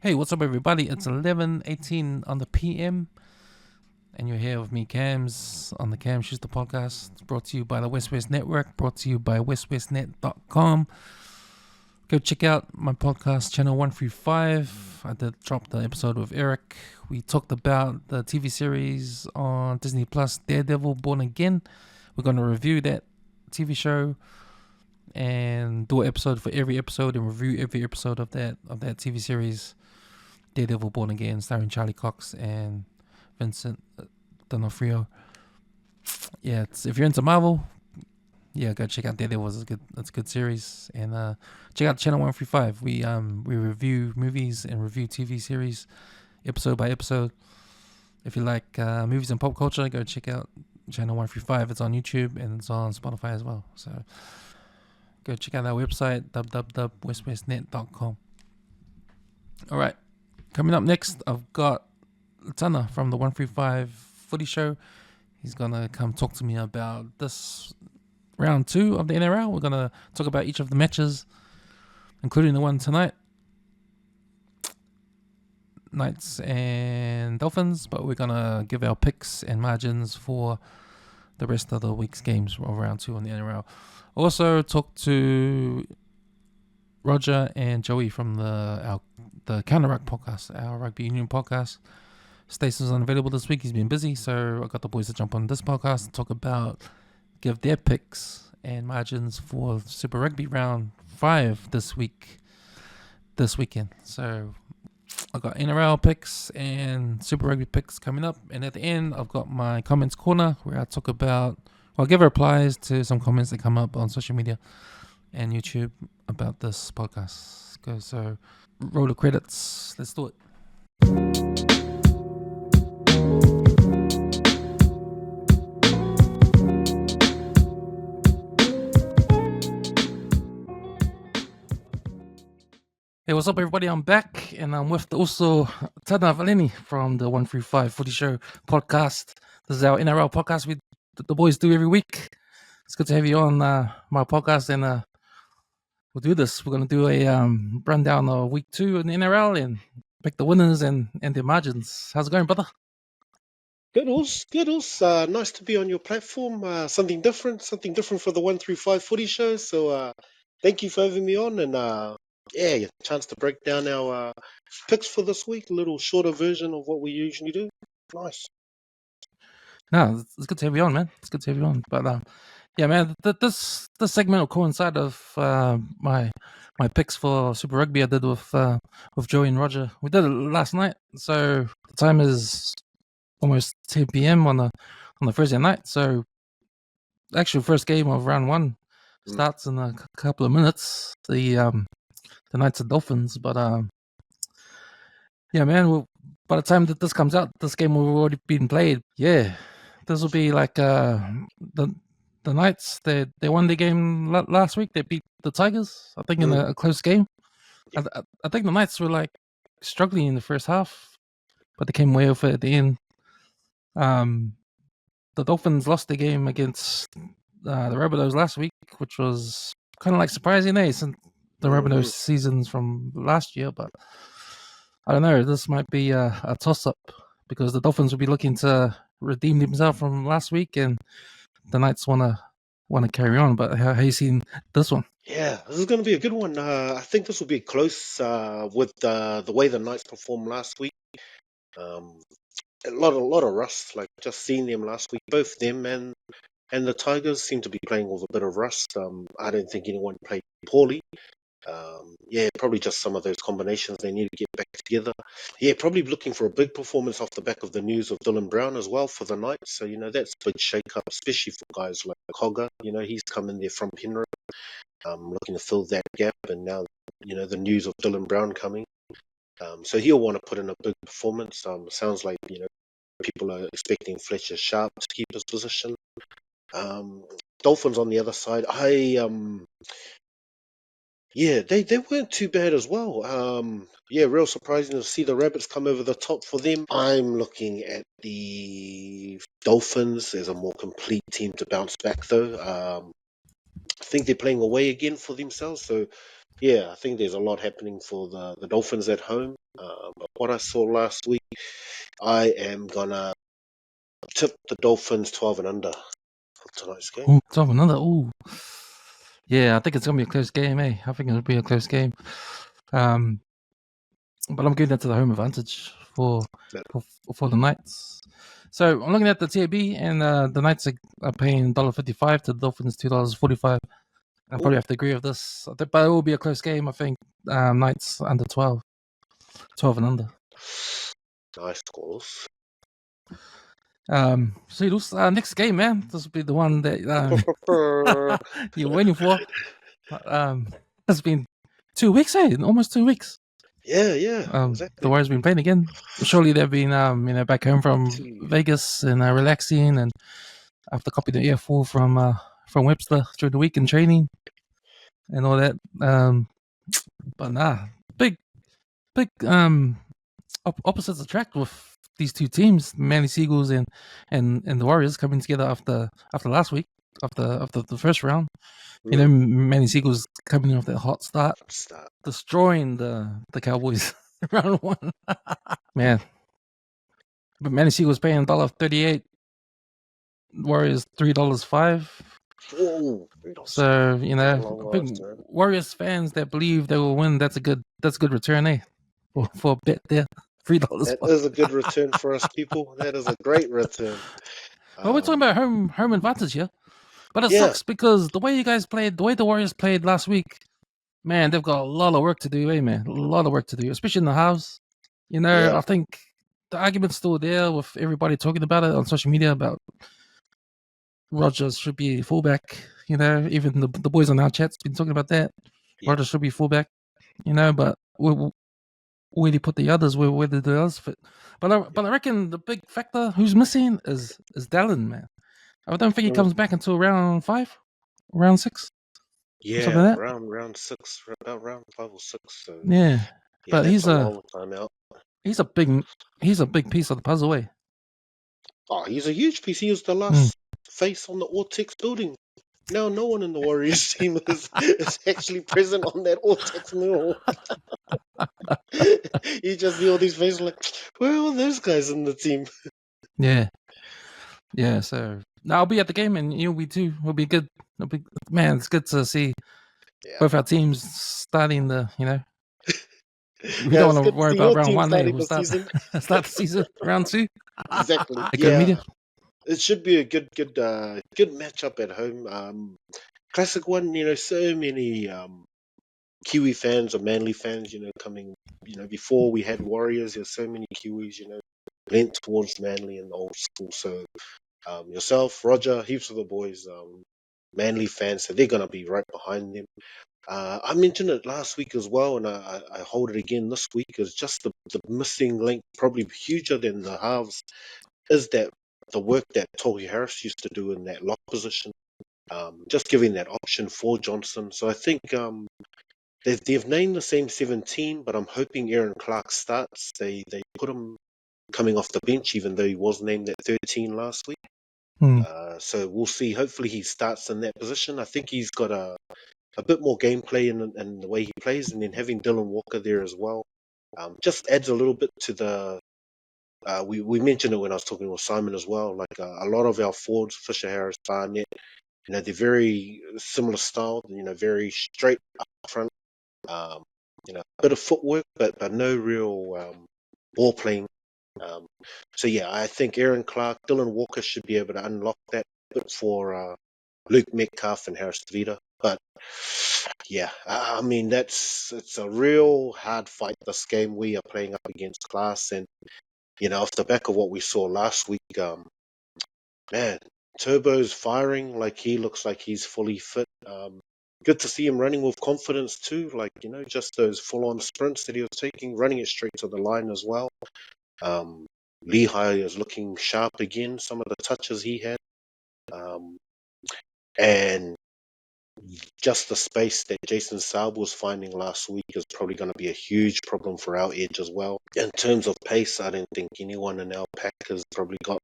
Hey, what's up, everybody? It's 11:18 on the PM, and you're here with me, Cams, on the Cam Schuster podcast, brought to you by the West West Network, brought to you by westwestnet.com. Go check out my podcast, Channel 135. I did drop the episode with Eric. We talked about the TV series on Disney Plus, Daredevil Born Again. We're going to review that TV show and do an episode for every episode and review every episode of that TV series, Daredevil Born Again, starring Charlie Cox and Vincent D'Onofrio. Yeah, if you're into Marvel, yeah, go check out Daredevil. It's a good series. And check out Channel 135. We review movies and review TV series episode by episode. If you like movies and pop culture, go check out Channel 135. It's on YouTube and it's on Spotify as well. So go check out our website, www.westwestnet.com. All right. Coming up next, I've got Tana from the 135 Footy Show. He's going to come talk to me about this round 2 of the NRL. We're going to talk about each of the matches, including the one tonight, Knights and Dolphins, but we're going to give our picks and margins for the rest of the week's games of round 2 on the NRL. Also talk to Roger and Joey from the COUNTER RUCK podcast, our rugby union podcast. Stacey's unavailable this week. He's been busy, so I got the boys to jump on this podcast and give their picks and margins for Super Rugby round 5 this weekend. So I got NRL picks and Super Rugby picks coming up, and at the end I've got my comments corner where I'll give replies to some comments that come up on social media and YouTube about this podcast. So roll the credits. Let's do it. Hey, what's up, everybody? I'm back, and I'm with also Tana Valeni from the 135 Footy Show podcast. This is our NRL podcast the boys do every week. It's good to have you on my podcast, and we'll do this. We're going to do a rundown of week 2 in the NRL and pick the winners and their margins. How's it going, brother? Good, nice to be on your platform. Something different for the 135 Footy Show. So thank you for having me on, and a chance to break down our picks for this week. A little shorter version of what we usually do. Nice. No, it's good to have you on, man. It's good to have you on. But yeah, man, this segment will coincide of my picks for Super Rugby I did with Joey and Roger. We did it last night, so the time is almost 10 p.m. on the Thursday night. So the actual first game of round 1 starts in a couple of minutes. The Knights and Dolphins, but yeah, man. By the time that this comes out, this game will have already been played. Yeah, this will be like the Knights. They won the game last week. They beat the Tigers, I think, in a close game. I think the Knights were like struggling in the first half, but they came way over at the end. The Dolphins lost the game against the Rabbitohs last week, which was kind of like surprising, since the Rabbitohs seasons from last year. But I don't know, this might be a toss-up because the Dolphins will be looking to redeem themselves from last week, and the Knights want to carry on. But how you seen this one? Yeah, this is going to be a good one. I think this will be close with the way the Knights performed last week. A lot of rust. Like just seeing them last week, both them and the Tigers seem to be playing with a bit of rust. I don't think anyone played poorly. Probably just some of those combinations they need to get back together. Yeah, probably looking for a big performance off the back of the news of Dylan Brown as well for the Knights. So, that's a big shake-up, especially for guys like Cogger. He's come in there from Penrith, looking to fill that gap. And now, the news of Dylan Brown coming. So he'll want to put in a big performance. Sounds like, people are expecting Fletcher Sharp to keep his position. Dolphins on the other side, they weren't too bad as well. Real surprising to see the Rabbits come over the top for them. I'm looking at the Dolphins as a more complete team to bounce back, though. I think they're playing away again for themselves, so yeah, I think there's a lot happening for the Dolphins at home. But what I saw last week, I am gonna tip the Dolphins 12 and under for tonight's game. Ooh, 12 another. Ooh. Yeah, I think it's going to be a close game, eh? I think it'll be a close game. But I'm giving that to the home advantage for the Knights. So I'm looking at the TAB, and the Knights are paying $1.55 to the Dolphins $2.45. I probably have to agree with this, but it will be a close game. I think Knights under 12 and under. Nice scores. So next game, man. This will be the one that you're waiting for. It's been 2 weeks, almost 2 weeks. Yeah, exactly. The Warriors been playing again. Surely they've been back home from Vegas and relaxing, and after copying the air from Webster during the week and training and all that. But nah, big opposites attract with these two teams, Manly Seagulls and the Warriors coming together after last week, after the first round. You know, Manly Seagulls coming in off that hot start, destroying the Cowboys round one. Man, but Manly Seagulls paying $1.38, Warriors $3.05. So I think Warriors fans that believe they will win, that's a good return, eh? For a bet there, $3. That is a good return for us people. That is a great return. Well, we're talking about home advantage here, but it sucks because the way the Warriors played last week, man, they've got a lot of work to do, eh, man? A lot of work to do, especially in the halves. I think the argument's still there with everybody talking about it on social media about Rogers should be fullback. Even the boys on our chat's been talking about that. Yeah. Rogers should be fullback. But where do you put the others? Where do the others fit? But I reckon the big factor who's missing is Dallin, man. I don't think he comes back until round 5, round 6. Yeah, like round 6, about round 5 or 6. So yeah, but he's a long time out. He's a big piece of the puzzle, eh? Oh, he's a huge piece. He was the last face on the Ortex building. Now no one in the Warriors team is actually present on that Ortex mural. You just see all these faces like, where are all those guys in the team? Yeah. So now I'll be at the game, and you'll be too. We'll be good. Man, it's good to see both our teams starting the. We don't want to worry about round 1. We'll start the season round 2. Exactly. Media. It should be a good matchup at home. Classic one. So many Kiwi fans or Manly fans, coming. Before we had Warriors, there's so many Kiwis, leant towards Manly and the old school. So yourself, Roger, heaps of the boys, Manly fans, so they're gonna be right behind them. I mentioned it last week as well, and I hold it again this week. Is just the missing link, probably huger than the halves, is that the work that Tohi Harris used to do in that lock position, just giving that option for Johnson. So I think they've named the same 17, but I'm hoping Aaron Clark starts. They put him coming off the bench, even though he was named at 13 last week. So we'll see. Hopefully he starts in that position. I think he's got a bit more gameplay in the way he plays, and then having Dylan Walker there as well just adds a little bit to the. We mentioned it when I was talking with Simon as well. Like a lot of our forwards, Fisher Harris, Barnett, they're very similar style. Very straight up front. A bit of footwork, but no real ball playing. So yeah, I think Aaron Clark, Dylan Walker should be able to unlock that bit for Luke Metcalf and Harris Tavita. But yeah, I mean it's a real hard fight this game. We are playing up against class, and off the back of what we saw last week, man, Turbo's firing. Like he looks like he's fully fit. Good to see him running with confidence too. Like just those full-on sprints that he was taking, running it straight to the line as well. Lehigh is looking sharp again. Some of the touches he had, and just the space that Jason Saab was finding last week is probably going to be a huge problem for our edge as well. In terms of pace, I don't think anyone in our pack has probably got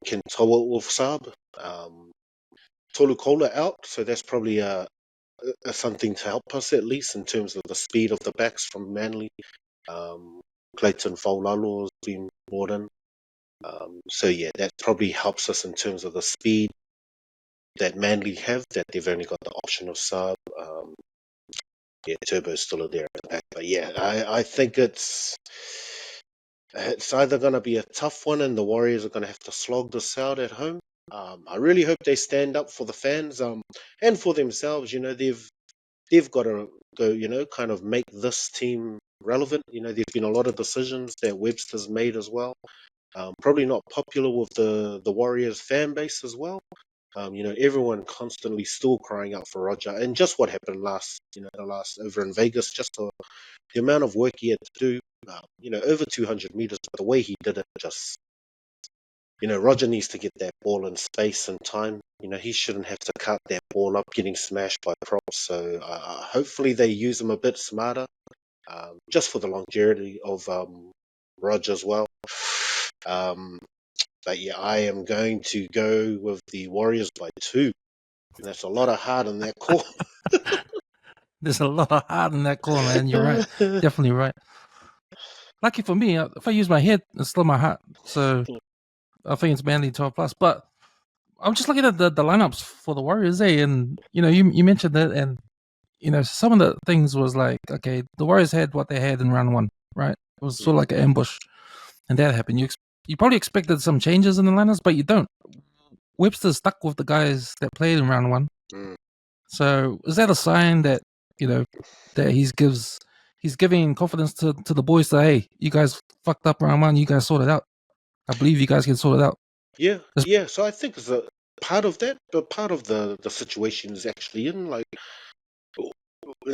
can tow it with Saab. Tolukola out, so that's probably a something to help us at least in terms of the speed of the backs from Manly. Clayton Faulalu has been brought in. So yeah, that probably helps us in terms of the speed that Manly have, that they've only got the option of sub. Yeah, Turbo's still there at the back. But yeah, I think it's either going to be a tough one and the Warriors are going to have to slog this out at home. I really hope they stand up for the fans and for themselves. You know, they've got to go, you know, kind of make this team relevant. You know, there've been a lot of decisions that Webster's made as well. Probably not popular with the Warriors fan base as well. You know, everyone constantly still crying out for Roger, and just what happened the last over in Vegas, just the amount of work he had to do, you know, over 200 meters, but the way he did it, just, you know, Roger needs to get that ball in space and time. You know, he shouldn't have to cut that ball up getting smashed by props. So hopefully they use him a bit smarter, just for the longevity of Roger as well. But yeah, I am going to go with the Warriors by 2. And that's a lot of heart in that call. There's a lot of heart in that call, man. You're right. Definitely right. Lucky for me, if I use my head, it's still my heart. So I think it's Manly 12 plus. But I'm just looking at the lineups for the Warriors, and you know, you mentioned that, and you know, some of the things was like, okay, the Warriors had what they had in round 1, right? It was sort of like an ambush, and that happened. You probably expected some changes in the lineups, but you don't. Webster's stuck with the guys that played in round 1. So is that a sign that, you know, that he's giving confidence to the boys that, hey, you guys fucked up round 1, you guys sort it out. I believe you guys can sort it out. Yeah. So I think it's a part of that, but part of the situation is actually in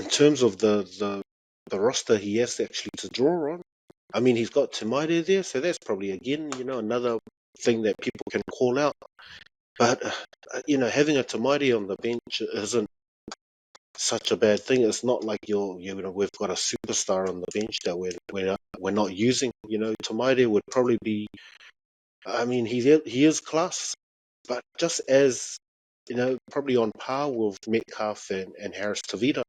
terms of the roster he has actually to draw on. I mean, he's got Tamaide there, so that's probably again, you know, another thing that people can call out. But you know, having a Tamaide on the bench isn't such a bad thing. It's not like you know, we've got a superstar on the bench that we're not using. You know, Tamaide would probably be. I mean, he is class, but just as, you know, probably on par with Metcalf and Harris Tavita.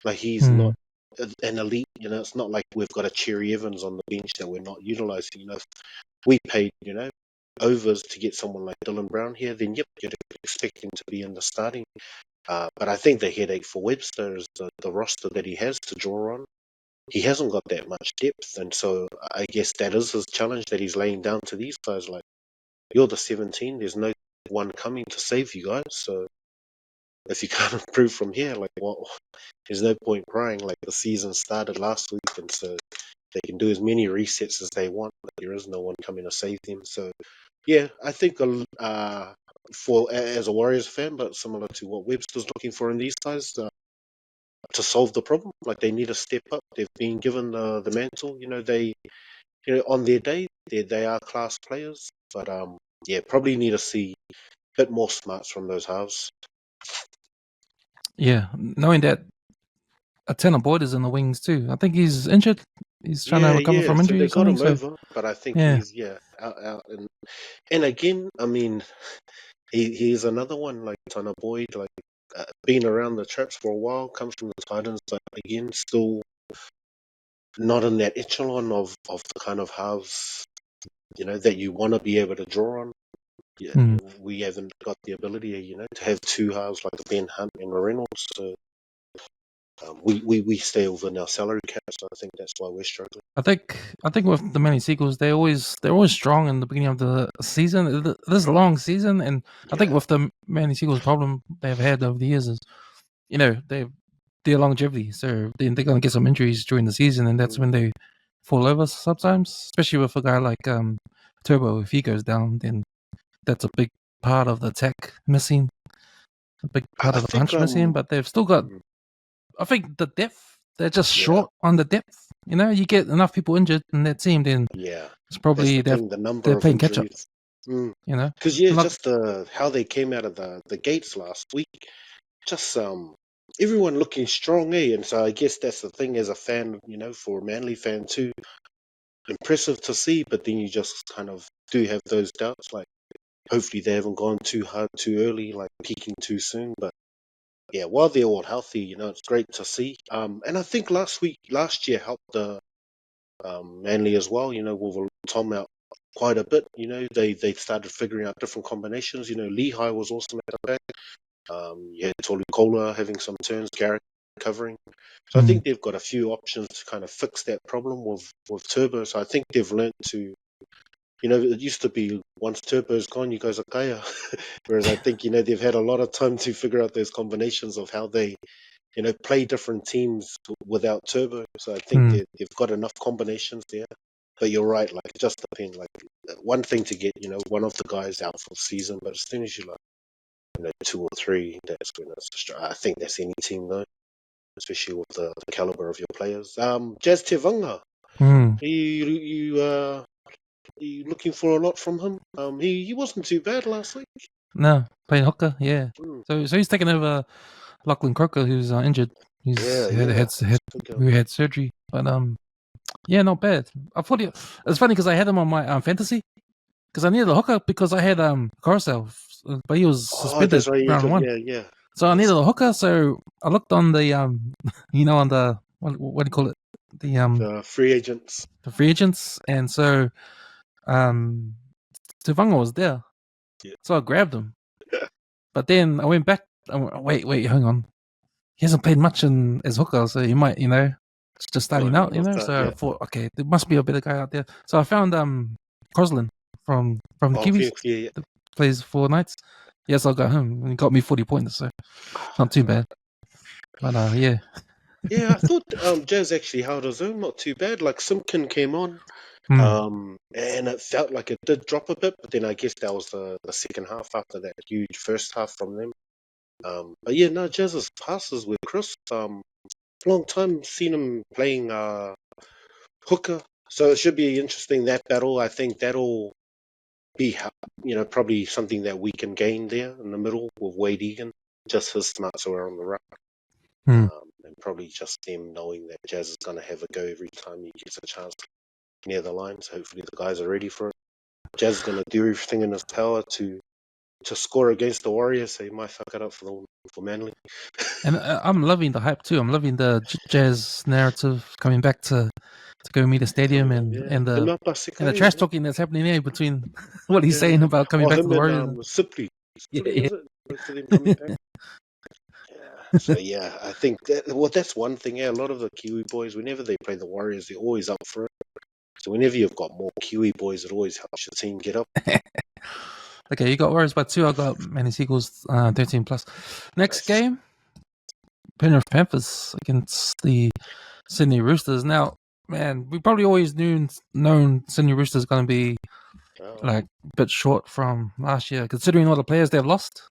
Like he's not an elite. You know, it's not like we've got a Cherry Evans on the bench that we're not utilizing. You know, if we paid, you know, overs to get someone like Dylan Brown here, then yep, you'd expect him to be in the starting. But I think the headache for Webster is the roster that he has to draw on. He hasn't got that much depth, and so I guess that is his challenge that he's laying down to these guys. Like, you're the 17, there's no one coming to save you guys. So if you can't improve from here, like, well, there's no point crying. Like, the season started last week, and so they can do as many resets as they want, but there is no one coming to save them. So yeah, I think for as a Warriors fan, but similar to what Webster's looking for in these guys, to solve the problem. Like, they need to step up. They've been given the mantle. You know, on their day, they are class players. But yeah, probably need to see a bit more smarts from those halves. Yeah, knowing that a Tana Boyd is in the wings too. I think he's injured. He's trying to recover from So injury they or got something. him over, but I think he's out. And again, I mean, he's another one like Tana Boyd, like been around the traps for a while, comes from the Titans, but again, still not in that echelon of the kind of halves, you know, that you want to be able to draw on. Yeah, we haven't got the ability, you know, to have two halves like Ben Hunt and Reynolds. So we stay within our salary cap, so I think that's why we're struggling. I think with the Manly Seagulls, they're always strong in the beginning of the season. This is a long season, and I think with the Manly Seagulls, problem they've had over the years is, you know, their longevity. So they're going to get some injuries during the season, and that's when they fall over sometimes. Especially with a guy like Turbo, if he goes down, then that's a big part of the attack missing, a big part of the punch missing. But they've still got, I think, the depth. They're just short on the depth. You know, you get enough people injured in that team, then it's probably the number they're of playing catch up. injuries. You know, because just how they came out of the gates last week, just everyone looking strong, and so I guess that's the thing as a fan, you know, for a Manly fan too, impressive to see, but then you just kind of do have those doubts, like hopefully they haven't gone too hard too early, like peaking too soon, but yeah, while they're all healthy, it's great to see. And I think last year helped the Manly as well. With Tom out quite a bit. They started figuring out different combinations. Lehigh was awesome at the back. You had Tolu Kola having some turns, Garrett covering. So I think they've got a few options to kind of fix that problem with Turbo. So I think they've learned to, it used to be once Turbo's gone, you guys are kaya. Whereas I think, they've had a lot of time to figure out those combinations of how they, play different teams without Turbo. So I think they've got enough combinations there. But you're right, like it just depends. Like one thing to get, one of the guys out for the season, but as soon as you two or three, that's when I think that's any team though, especially with the caliber of your players. Jazz Tevanga, you looking for a lot from him? He wasn't too bad last week. No, playing hooker, yeah. So he's taking over Lachlan Croker, who's injured. He's had surgery, but yeah, not bad. I thought it's funny because I had him on my fantasy because I needed a hooker because I had Carousel, but he was suspended round one. Yeah. So I needed a hooker, so I looked on the on the what do you call it, the free agents, and so Tuvanga was there, so I grabbed him. But then I went back. I went, wait, hang on. He hasn't played much as hooker, so he might, it's just starting out, So I thought, okay, there must be a better guy out there. So I found Crosland from the Kiwis, that plays 4 nights. Yes, I got him, and he got me 40 points, so not too bad. But yeah. Yeah, I thought Jazz actually held his own, not too bad. Like Simpkin came on, and it felt like it did drop a bit, but then I guess that was the second half after that huge first half from them. But yeah, no, Jazz's passes were crisp. Long time seen him playing hooker, so it should be interesting, that battle. I think that'll be probably something that we can gain there in the middle with Wade Egan. Just his smarts around the ruck. And probably just them knowing that Jazz is going to have a go every time he gets a chance near the lines. Hopefully the guys are ready for it. Jazz is going to do everything in his power to score against the Warriors, so he might fuck it up for Manly. And I'm loving the hype too. I'm loving the Jazz narrative coming back to go meet the stadium and the trash talking that's happening there between what he's saying about coming back to the Warriors. Sipley, is it? Both of them coming back. So yeah, I think that's one thing. Yeah, a lot of the Kiwi boys, whenever they play the Warriors, they're always up for it. So whenever you've got more Kiwi boys, it always helps your team get up. Okay, you got Warriors by 2. I got Manly Seagulls 13 plus. Next game, Penrith Panthers against the Sydney Roosters. Now, man, we probably always known Sydney Roosters going to be like a bit short from last year, considering all the players they've lost.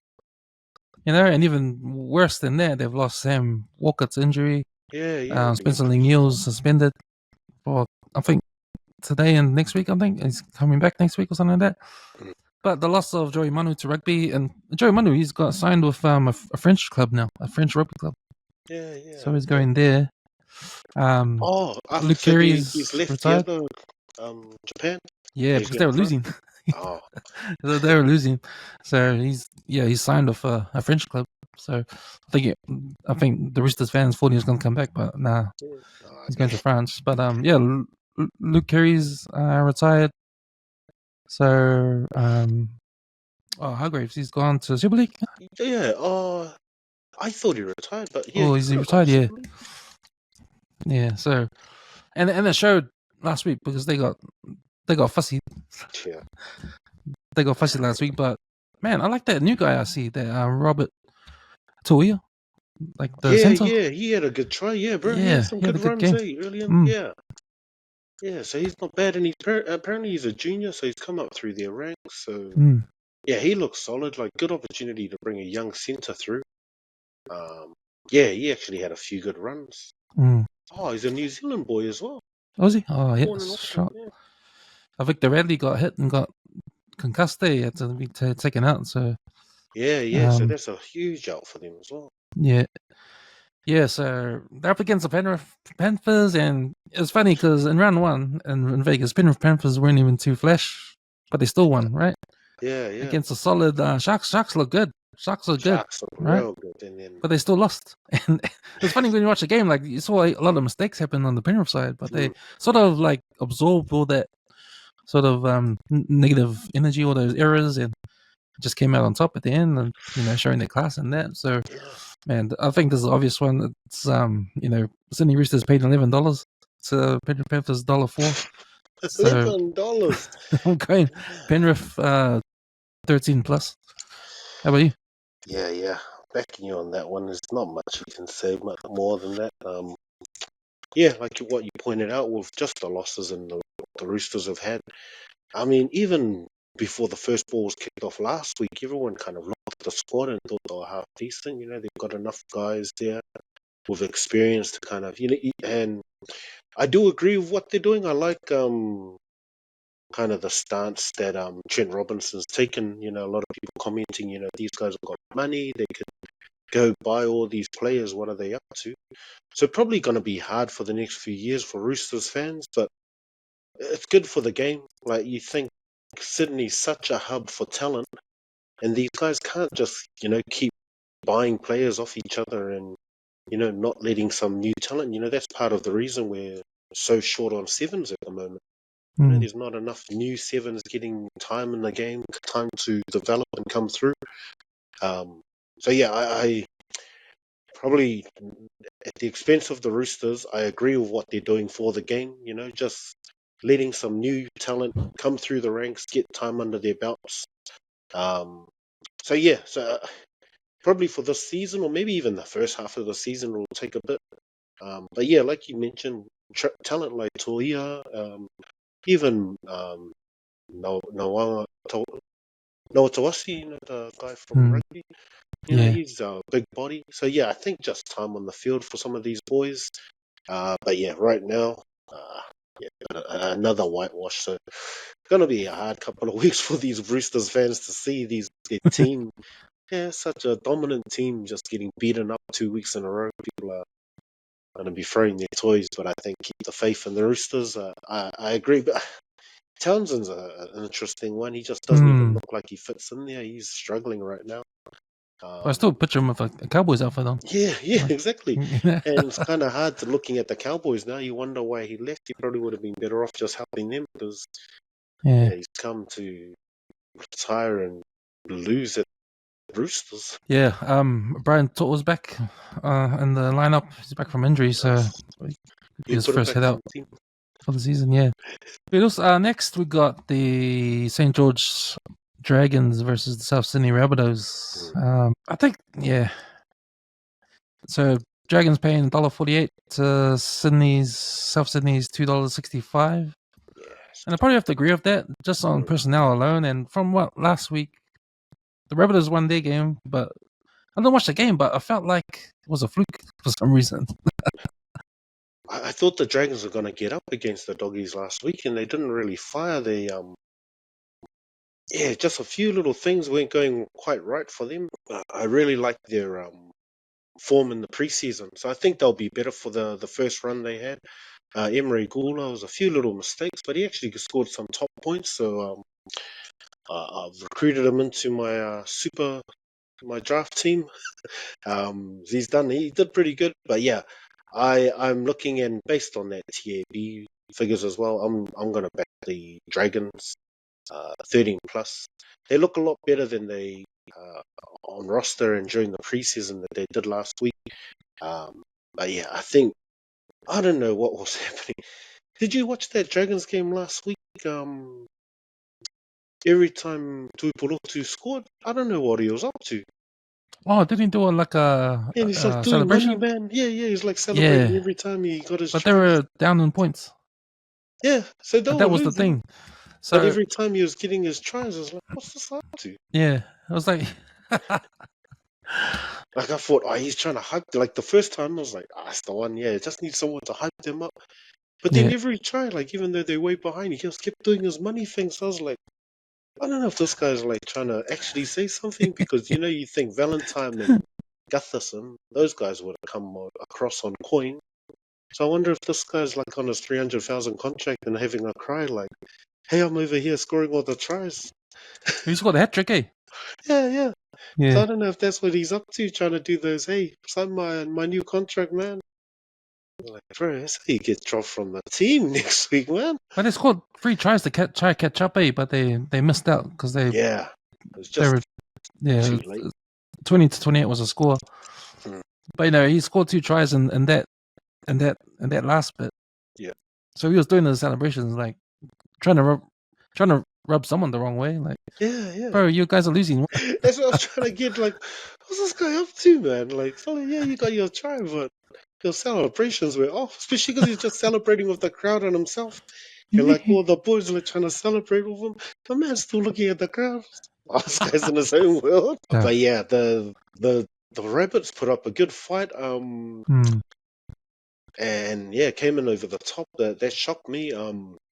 And even worse than that, they've lost Sam Walker to injury. Yeah. Spencer Lee-Neal's suspended for, I think, today and next week. I think he's coming back next week or something like that. But the loss of Joey Manu to rugby, and Joey Manu, he's got signed with a French club now, a French rugby club. Yeah. So he's going there. Luke Keary's left retired. Japan. Yeah, because they were losing. They were losing. So he's signed with a French club. So I think the Roosters fans thought he was going to come back, but nah, he's going to France. But Luke Keary's retired. So Hargraves, he's gone to Super League. Yeah. I thought he retired, but yeah. Oh, he's retired. Yeah. Yeah. So, and it showed last week because they got fussy. Yeah. They got fussy last week, but man, I like that new guy I see, that Robert Toia, like the center. Yeah, he had a good try, bro. Yeah, he had some good runs early in. Yeah, so he's not bad, and apparently he's a junior, so he's come up through their ranks. So yeah, he looks solid. Like, good opportunity to bring a young centre through. Yeah, he actually had a few good runs. Oh, he's a New Zealand boy as well. Was he? Oh, yeah. I think the Radley got hit and got concussed there. He had to be taken out. So so that's a huge out for them as well. Yeah, so they're up against the Penrith Panthers, and it's funny because in round 1 in Vegas, Penrith Panthers weren't even too flash, but they still won, right? Yeah. Against a solid Sharks. Sharks look good. Sharks are good, Sharks are right? real good, and then But they still lost. And it's funny when you watch the game, like you saw a lot of mistakes happen on the Penrith side, but they sort of like absorbed all that sort of negative energy, all those errors, and just came out on top at the end, and showing their class and that. So, yeah, man, I think this is an obvious one. It's Sydney Roosters paid $11 to Penrith Panthers $4. So $11. I'm going Penrith 13 plus. How about you? Yeah. Backing you on that one. There's not much you can say more than that. Yeah, like what you pointed out with just the losses and the Roosters have had. I mean, even before the first ball was kicked off last week, everyone kind of looked at the squad and thought they were half decent. They've got enough guys there with experience to kind of, and I do agree with what they're doing. I like kind of the stance that Trent Robinson's taken. A lot of people commenting, these guys have got money, they could go buy all these players. What are they up to? So probably going to be hard for the next few years for Roosters fans, but it's good for the game. Like you think Sydney's such a hub for talent, and these guys can't just keep buying players off each other and not letting some new talent. That's part of the reason we're so short on sevens at the moment. There's not enough new sevens getting time in the game, time to develop and come through. So yeah, I probably at the expense of the Roosters, I agree with what they're doing for the game. Just letting some new talent come through the ranks, get time under their belts. So yeah, probably for this season, or maybe even the first half of the season, will take a bit. But yeah, like you mentioned, talent like Toia, even Noah Tawasi, the guy from rugby. He's a big body. So yeah, I think just time on the field for some of these boys. But yeah, right now, another whitewash. So it's gonna be a hard couple of weeks for these Roosters fans to see their team. Yeah, such a dominant team just getting beaten up 2 weeks in a row. People are going to be throwing their toys, but I think keep the faith in the Roosters. I agree, but Townsend's an interesting one. He just doesn't even look like he fits in there. He's struggling right now. I still picture him with a Cowboys outfit on. Yeah, exactly. And it's kind of hard to looking at the Cowboys now. You wonder why he left. He probably would have been better off just helping them because he's come to retire and lose at Roosters. Yeah, Brian To'o's back in the lineup. He's back from injury, so his put him first back head in out the team. for the season. Yeah. Next we got the St. George Dragons versus the South Sydney Rabbitohs. I think So Dragons paying $1.48 to South Sydney's $2.65. Yes. And I probably have to agree with that just on personnel alone. And from what last week, the Rabbitohs won their game, but I didn't watch the game, but I felt like it was a fluke for some reason. I thought the Dragons were going to get up against the Doggies last week, and they didn't really fire. Just a few little things weren't going quite right for them. I really like their form in the preseason, so I think they'll be better for the first run they had. Emery Gula was a few little mistakes, but he actually scored some top points. So I've recruited him into my draft team. He did pretty good, but yeah, I'm looking, and based on that TAB figures as well, I'm gonna back the Dragons 13 plus. They look a lot better than they on roster and during the preseason that they did last week. But yeah, I don't know what was happening. Did you watch that Dragons game last week? Every time Tuipulotu scored, I don't know what he was up to. Oh, didn't he do like a And he's like doing money celebration? man. Yeah, he's like celebrating Yeah, every time he got his but they tries. were down in points. Yeah, so they And were that was the losing. thing. But So, every time he was getting his tries, I was like, what's this up to? yeah, I was like... Like I thought, he's trying to hype. Like the first time, I was like, that's the one. Yeah, just need someone to hype them up. But then yeah. every try, like even though they're way behind, he just kept doing his money thing. So I was like, I don't know if this guy's like trying to actually say something because you think Valentine and Gutherson, those guys would have come across on coin. So I wonder if this guy's like on his 300,000 contract and having a cry like, hey, I'm over here scoring all the tries. He scored a hat trick, eh? Yeah. So Yeah. I don't know if that's what he's up to, trying to do those. Hey, sign my new contract, man. I'm like, bro, that's how you get dropped from the team next week, man. But they scored 3 tries to try catch up, but they missed out because Yeah, it was they just were too late. 20-28 was a score. Mm. But he scored 2 tries in that last bit. Yeah. So he was doing the celebrations like trying to rub someone the wrong way. Like, Yeah. bro, you guys are losing. That's what I was trying to get. Like, what's this guy up to, man? Like, fella, yeah, you got your try, but your celebrations were off, especially because he's just celebrating with the crowd and himself. And like all the boys were trying to celebrate with him. The man's still looking at the crowd. Oh, this guy's in his own world. Yeah. But yeah, the Rabbits put up a good fight. And yeah, came in over the top. That shocked me.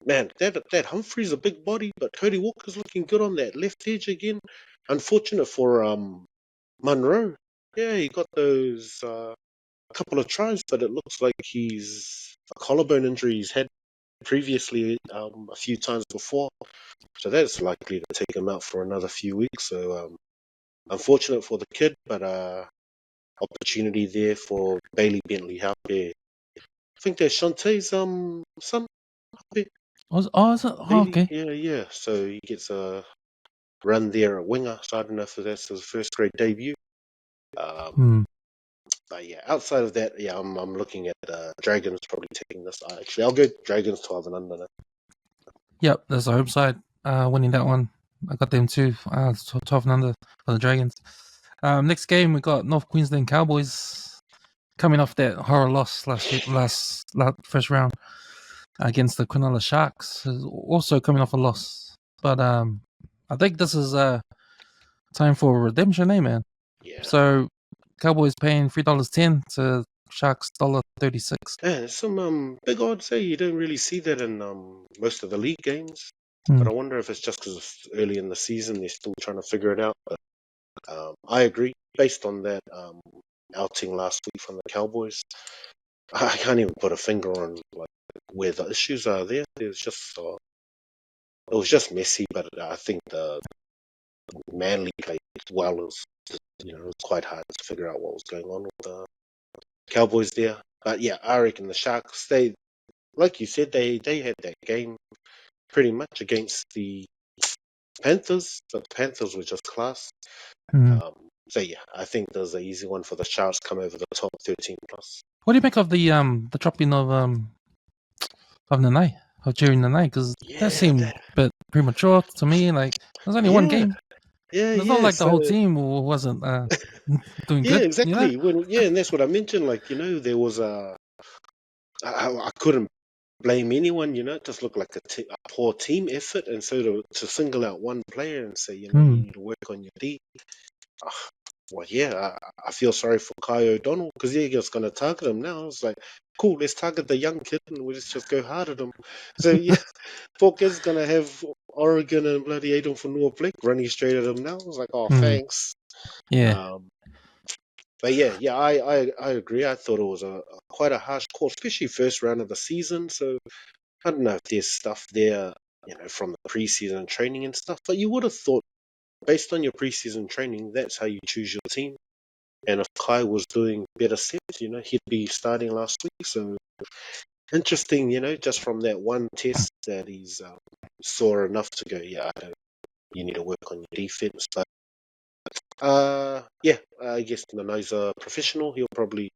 Man, that Humphrey's a big body, but Cody Walker's looking good on that left edge again. Unfortunate for Munro. Yeah, he got those couple of tries, but it looks like he's a collarbone injury he's had previously a few times before. So that's likely to take him out for another few weeks. So unfortunate for the kid, but opportunity there for Bailey Bentley Haupe. I think that's Shantae's son. Haupe. Is it? Oh, Bailey, okay. yeah. So he gets a run there at winger. So I don't know if that's his first grade debut. But yeah, outside of that, yeah, I'm looking at Dragons probably taking this. Actually, I'll go Dragons 12 and under. Yep, there's a home side winning that one. I got them too. 12 and under for the Dragons. Next game, we got North Queensland Cowboys coming off that horror loss last first round against the Cronulla Sharks. Also coming off a loss. But I think this is time for redemption, man? Yeah. So Cowboys paying $3.10 to Sharks $1.36. Yeah, some big odds. Say you don't really see that in most of the league games. But I wonder if it's just because it's early in the season, they're still trying to figure it out. But I agree. Based on that outing last week from the Cowboys, I can't even put a finger on like where the issues are there. There's just it was just messy, but I think the Manly played well. It was quite hard to figure out what was going on with the Cowboys there. But yeah, I reckon the Sharks, they, like you said, they had that game pretty much against the Panthers, but the Panthers were just class. So yeah, I think there's an easy one for the Sharks come over the top 13 plus. What do you make of the dropping of Nanai, of Jerry Nanai? Because that seemed a bit premature to me. Like there's only one game. It's not like the whole team wasn't doing Yeah, good. exactly. And that's what I mentioned. Like there was I couldn't blame anyone. It just looked like a poor team effort, and so to single out one player and say, you need to work on your D. Well, yeah, I feel sorry for Kai O'Donnell because he's just going to target him now. It's like, cool, let's target the young kid and we'll just go hard at him. So, yeah, poor kid's going to have Oregon and bloody Aiden for Noah Blake running straight at him now. It's like, oh, thanks. Yeah. But yeah, I agree. I thought it was quite a harsh call, especially first round of the season. So I don't know if there's stuff there, from the preseason training and stuff, but you would have thought, based on your preseason training, that's how you choose your team. And if Kai was doing better sets, he'd be starting last week. So interesting, just from that one test that he's saw enough to go, yeah, you need to work on your defense. But yeah, I guess Nanai's a professional. He'll probably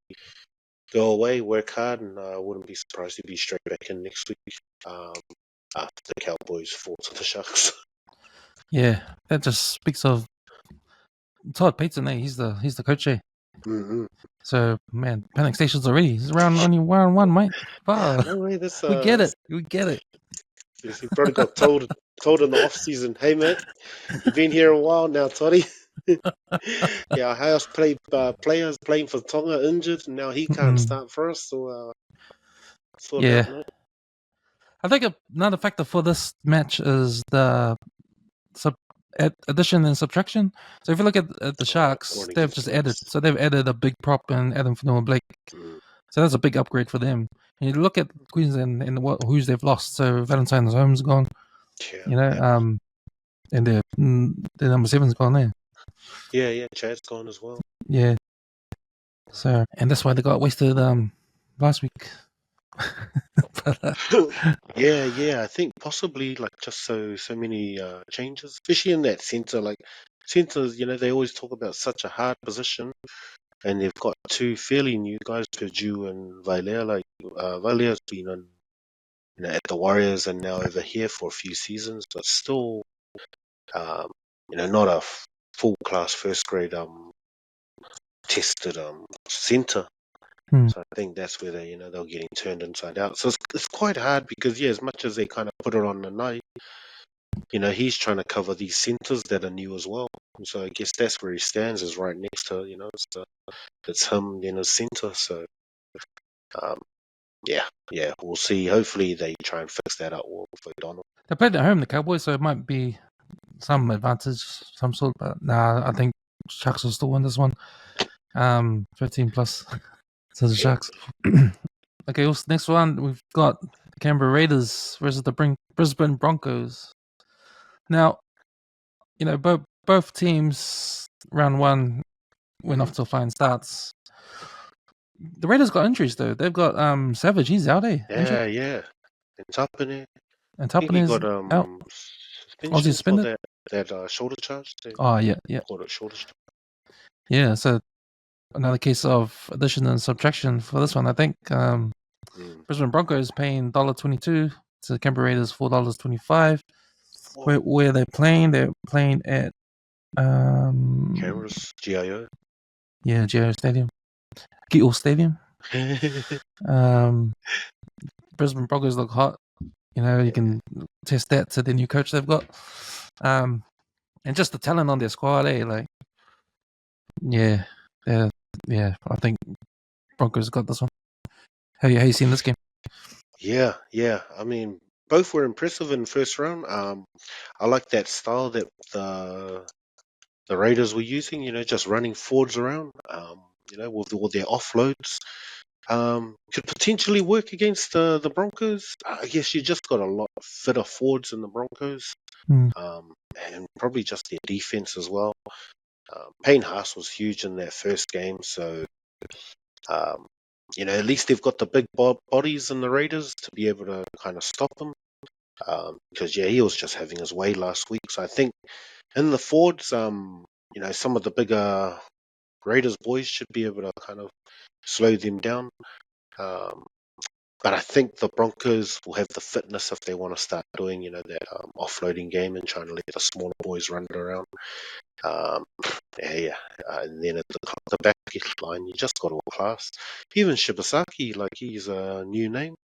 go away, work hard, and I wouldn't be surprised he'd be straight back in next week after the Cowboys fall to the Sharks. Yeah, that just speaks of Todd Payton. He's the coach. Mm-hmm. So man, panic stations already. He's only round one, mate. Yeah, no way. We get it. We get it. He probably got told in the off season, hey mate, you've been here a while now, Toddy. Yeah, our house players playing for Tonga injured, and now he can't start for us. So sort out, mate. I think another factor for this match is the addition and subtraction. So if you look at the Sharks, they've just added. So they've added a big prop in Adam Fanua-Blake. So that's a big upgrade for them. And you look at Queensland and who's they've lost. So Valentine's Holmes gone. And their number 7's gone there. Yeah, Chad's gone as well. Yeah. So, and that's why they got wasted last week. But, Yeah, I think possibly like just so many changes, especially in that centre. Like centres, they always talk about such a hard position, and they've got two fairly new guys, Purdue and Vailea. Like Vailea's been on, at the Warriors and now over here for a few seasons, but still, um, not a full class first grade tested centre. So I think that's where they're getting turned inside out. So it's quite hard because as much as they kind of put it on the night, he's trying to cover these centres that are new as well. And so I guess that's where he stands, is right next to it's him in his centre. So um, yeah, we'll see. Hopefully they try and fix that up for Donald. they played at home, the Cowboys, so it might be some advantage, some sort. But nah, I think Sharks will still win this one. 15 plus. So the Sharks. Okay, next one we've got the Canberra Raiders versus the Brisbane Broncos. Now, both teams round one went off to fine starts. The Raiders got injuries though. They've got Savage, he's out there. Yeah. And Tapane, And I think he Tappane's got out. Was he suspension for suspended? that shoulder charge. They Oh yeah. called it shoulder charge. Yeah, so another case of addition and subtraction for this one. I think Brisbane Broncos paying $1.22 to the Canberra Raiders $4.25. Where they're playing? They're playing at Canberra's GIO. Yeah, GIO Stadium. Keatle Stadium. Brisbane Broncos look hot. You can test that to the new coach they've got. And just the talent on their squad, like, yeah, I think Broncos got this one. How you seen this game? Yeah. I mean, both were impressive in the first round. I like that style that the Raiders were using. Just running forwards around. With all their offloads. Could potentially work against the Broncos. I guess you just got a lot fitter forwards in the Broncos. And probably just their defense as well. Payne Haas was huge in their first game, so at least they've got the big bodies in the Raiders to be able to kind of stop them. Because he was just having his way last week. So I think in the forwards, some of the bigger Raiders boys should be able to kind of slow them down. But I think the Broncos will have the fitness if they want to start doing, that offloading game and trying to let the smaller boys run it around. And then at the back line, you just got all class. Even Shibasaki, like he's a new name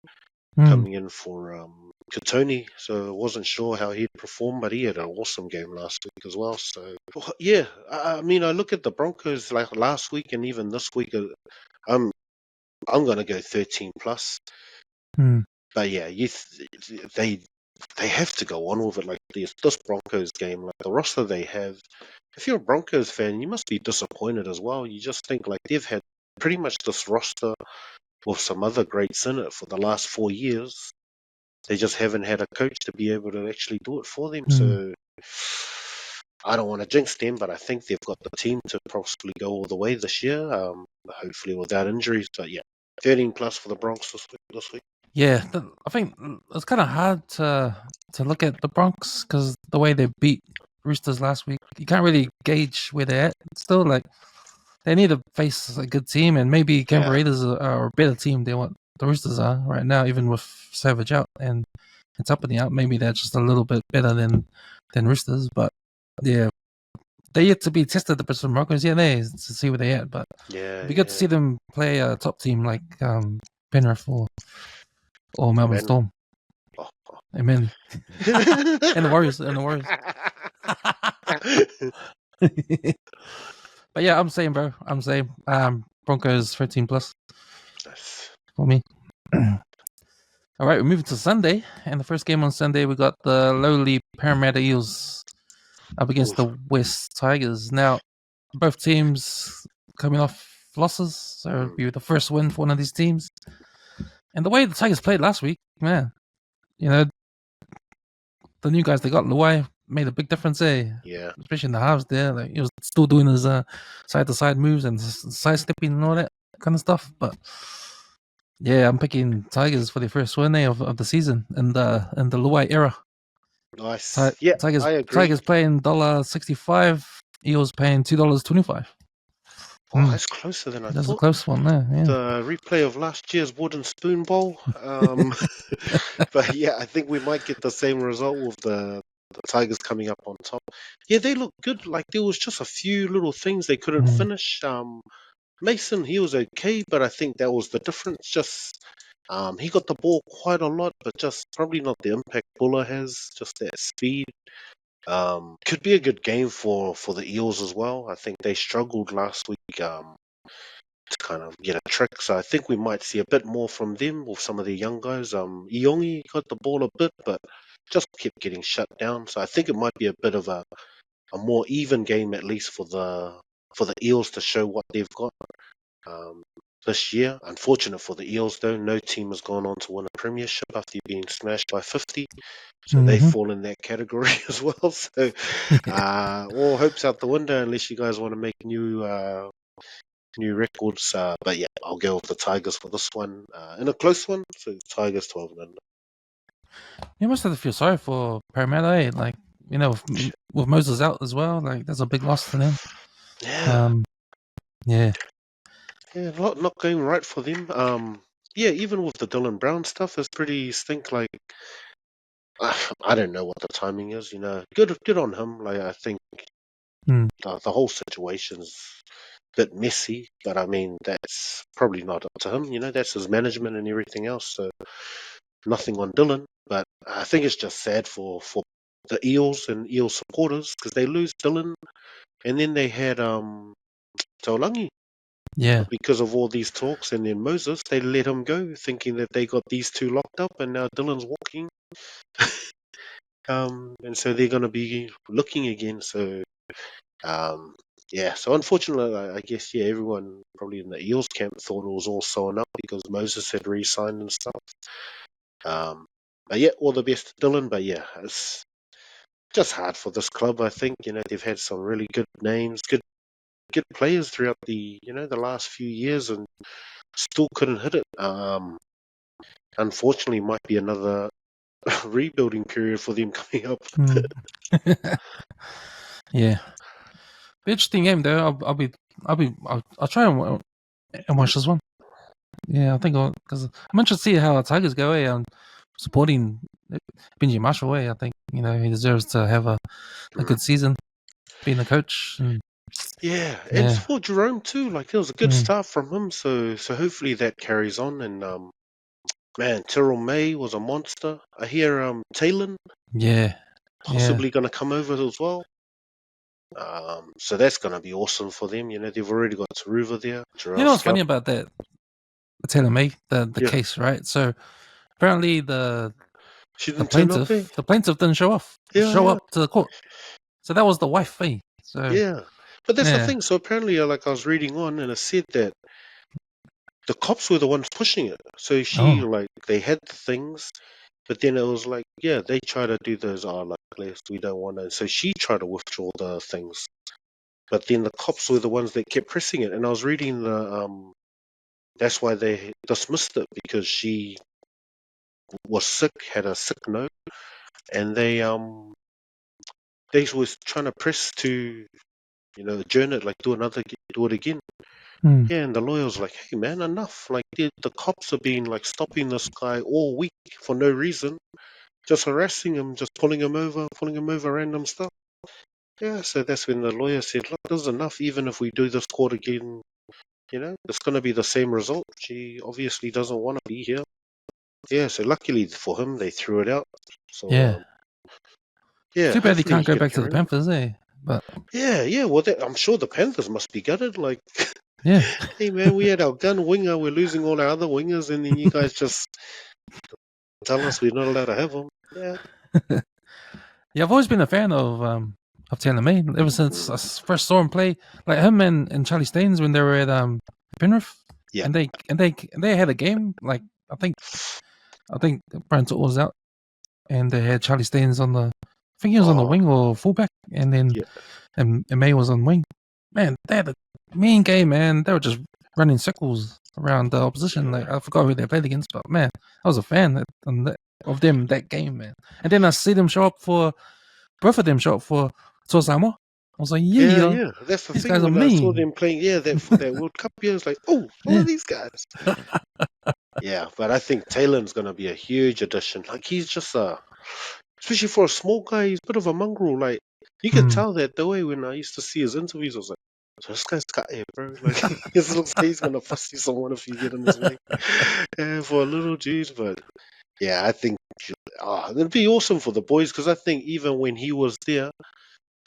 coming in for Katoni, so I wasn't sure how he'd perform, but he had an awesome game last week as well. So yeah, I mean, I look at the Broncos like last week and even this week. I'm gonna go 13 plus. But yeah, they have to go on with it. Like this Broncos game, like the roster they have. If you're a Broncos fan, you must be disappointed as well. You just think like they've had pretty much this roster with some other greats in it for the last 4 years. They just haven't had a coach to be able to actually do it for them. So I don't want to jinx them, but I think they've got the team to possibly go all the way this year. Hopefully without injuries. But yeah, 13 plus for the Bronx this week. Yeah, I think it's kind of hard to look at the Bronx because the way they beat Roosters last week, you can't really gauge where they're at. It's still like they need to face a good team, and maybe Canberra Raiders are a better team than what the Roosters are right now, even with Savage out and it's up and out. Maybe they're just a little bit better than Roosters, but yeah, they're yet to be tested. The Brisbane Broncos, to see where they're at, but it'd be good to see them play a top team like Penrith or Melbourne Storm. Amen. and the Warriors. But yeah, I'm saying, bro. Broncos 13 plus for me. All right, we're moving to Sunday, and the first game on Sunday we got the lowly Parramatta Eels up against the West Tigers. Now, both teams coming off losses, so it'll be the first win for one of these teams. And the way the Tigers played last week, man, the new guys they got, Luai, made a big difference, eh? Yeah. Especially in the halves there. Like, he was still doing his side to side moves and side stepping and all that kind of stuff. But yeah, I'm picking Tigers for the first win of the season in the Luai era. Nice. Yeah, I agree. Tigers paying $1.65. Eels paying $2.25. Oh, that's closer than I That's a thought. close one there. Yeah. The replay of last year's Wooden Spoon Bowl. But yeah, I think we might get the same result with the Tigers coming up on top. Yeah, they look good. Like there was just a few little things they couldn't finish. Mason, he was okay, but I think that was the difference. Just he got the ball quite a lot, but just probably not the impact Buller has. Just that speed. Could be a good game for the Eels as well. I think they struggled last week. To kind of get a trick. So I think we might see a bit more from them with some of the young guys. Iongi got the ball a bit, but just kept getting shut down. So I think it might be a bit of a more even game, at least for the Eels to show what they've got um, this year. Unfortunate for the Eels, though, no team has gone on to win a premiership after being smashed by 50. So they fall in that category as well. So all hopes out the window unless you guys want to make new records. But yeah, I'll go with the Tigers for this one. In a close one, so Tigers 12 and under. You must have to feel sorry for Parramatta, eh? Like, with Moses out as well, like that's a big loss for them. Yeah. Yeah. Yeah, not going right for them. Yeah, even with the Dylan Brown stuff, it's pretty stink. Like, I don't know what the timing is. Good on him. Like, I think the whole situation's a bit messy, but I mean that's probably not up to him. That's his management and everything else. So nothing on Dylan, but I think it's just sad for the Eels and Eel supporters because they lose Dylan, and then they had Taulangi. Yeah. But because of all these talks and then Moses, they let him go, thinking that they got these two locked up, and now Dylan's walking. And so they're going to be looking again. So, yeah. So unfortunately, I guess everyone probably in the Eels camp thought it was all sewn up because Moses had re-signed and stuff. But yeah, all the best to Dylan. But yeah, it's just hard for this club. I think they've had some really good names, good players throughout the the last few years, and still couldn't hit it. Unfortunately, might be another rebuilding period for them coming up. Yeah, interesting game though. I'll try and watch this one. Yeah, I think because I'm interested to see how the Tigers go. I'm supporting Benji Marshall. I think he deserves to have a good season, being the coach. And for Jerome too. Like it was a good start from him. So hopefully that carries on. And man, Terrell May was a monster. I hear Talon possibly going to come over as well. So that's going to be awesome for them. They've already got Taruva there. What's funny about that? Taylor May, the case, right? So apparently the plaintiff didn't show up to the court. So that was the wife fee. So but that's the thing. So apparently, like I was reading on, and it said that the cops were the ones pushing it. So they had the things, but then it was like, they try to do those. We don't want to. So she tried to withdraw the things, but then the cops were the ones that kept pressing it. And I was reading that's why they dismissed it because she was sick, had a sick note, and they was trying to press to adjourn it, like do it again. And the lawyer was like, hey man, enough. Like the cops have been like stopping this guy all week for no reason, just harassing him, just pulling him over random stuff. So that's when the lawyer said, look, this is enough. Even if we do this court again, it's going to be the same result. She obviously doesn't want to be here. So luckily for him, they threw it out. So too bad he can't go back to the Panthers, eh? But well, I'm sure the Panthers must be gutted. Like, hey man, we had our gun winger, we're losing all our other wingers, and then you guys just tell us we're not allowed to have them. I've always been a fan of Taylor May ever since I first saw him play. Like him and Charlie Staines when they were at Penrith. And they had a game. Like I think Brian To'o was out, and they had Charlie Staines on the think he was on the Oh, wing or fullback, and then yeah, and May was on wing. Man, they had a mean game, man. They were just running circles around the opposition. yeah, Like I forgot who they played against, but man, I was a fan of them that game, man. And then I see them show up for both of them show up for Tosamo. I was like, yeah, yeah, yeah. That's the these thing. guys are When I saw mean. them playing, yeah, that for that World Cup year, I was like, oh, what are Yeah. these guys? Yeah, but I think Taylor's going to be a huge addition. Like he's just especially for a small guy, he's a bit of a mongrel. Like you could Mm. tell that the way when I used to see his interviews, I was like, so this guy's cut here, bro. Like he looks like he's gonna fuss you someone if you get in his way. Yeah, for a little dude, but yeah, I think it'd be awesome for the boys because I think even when he was there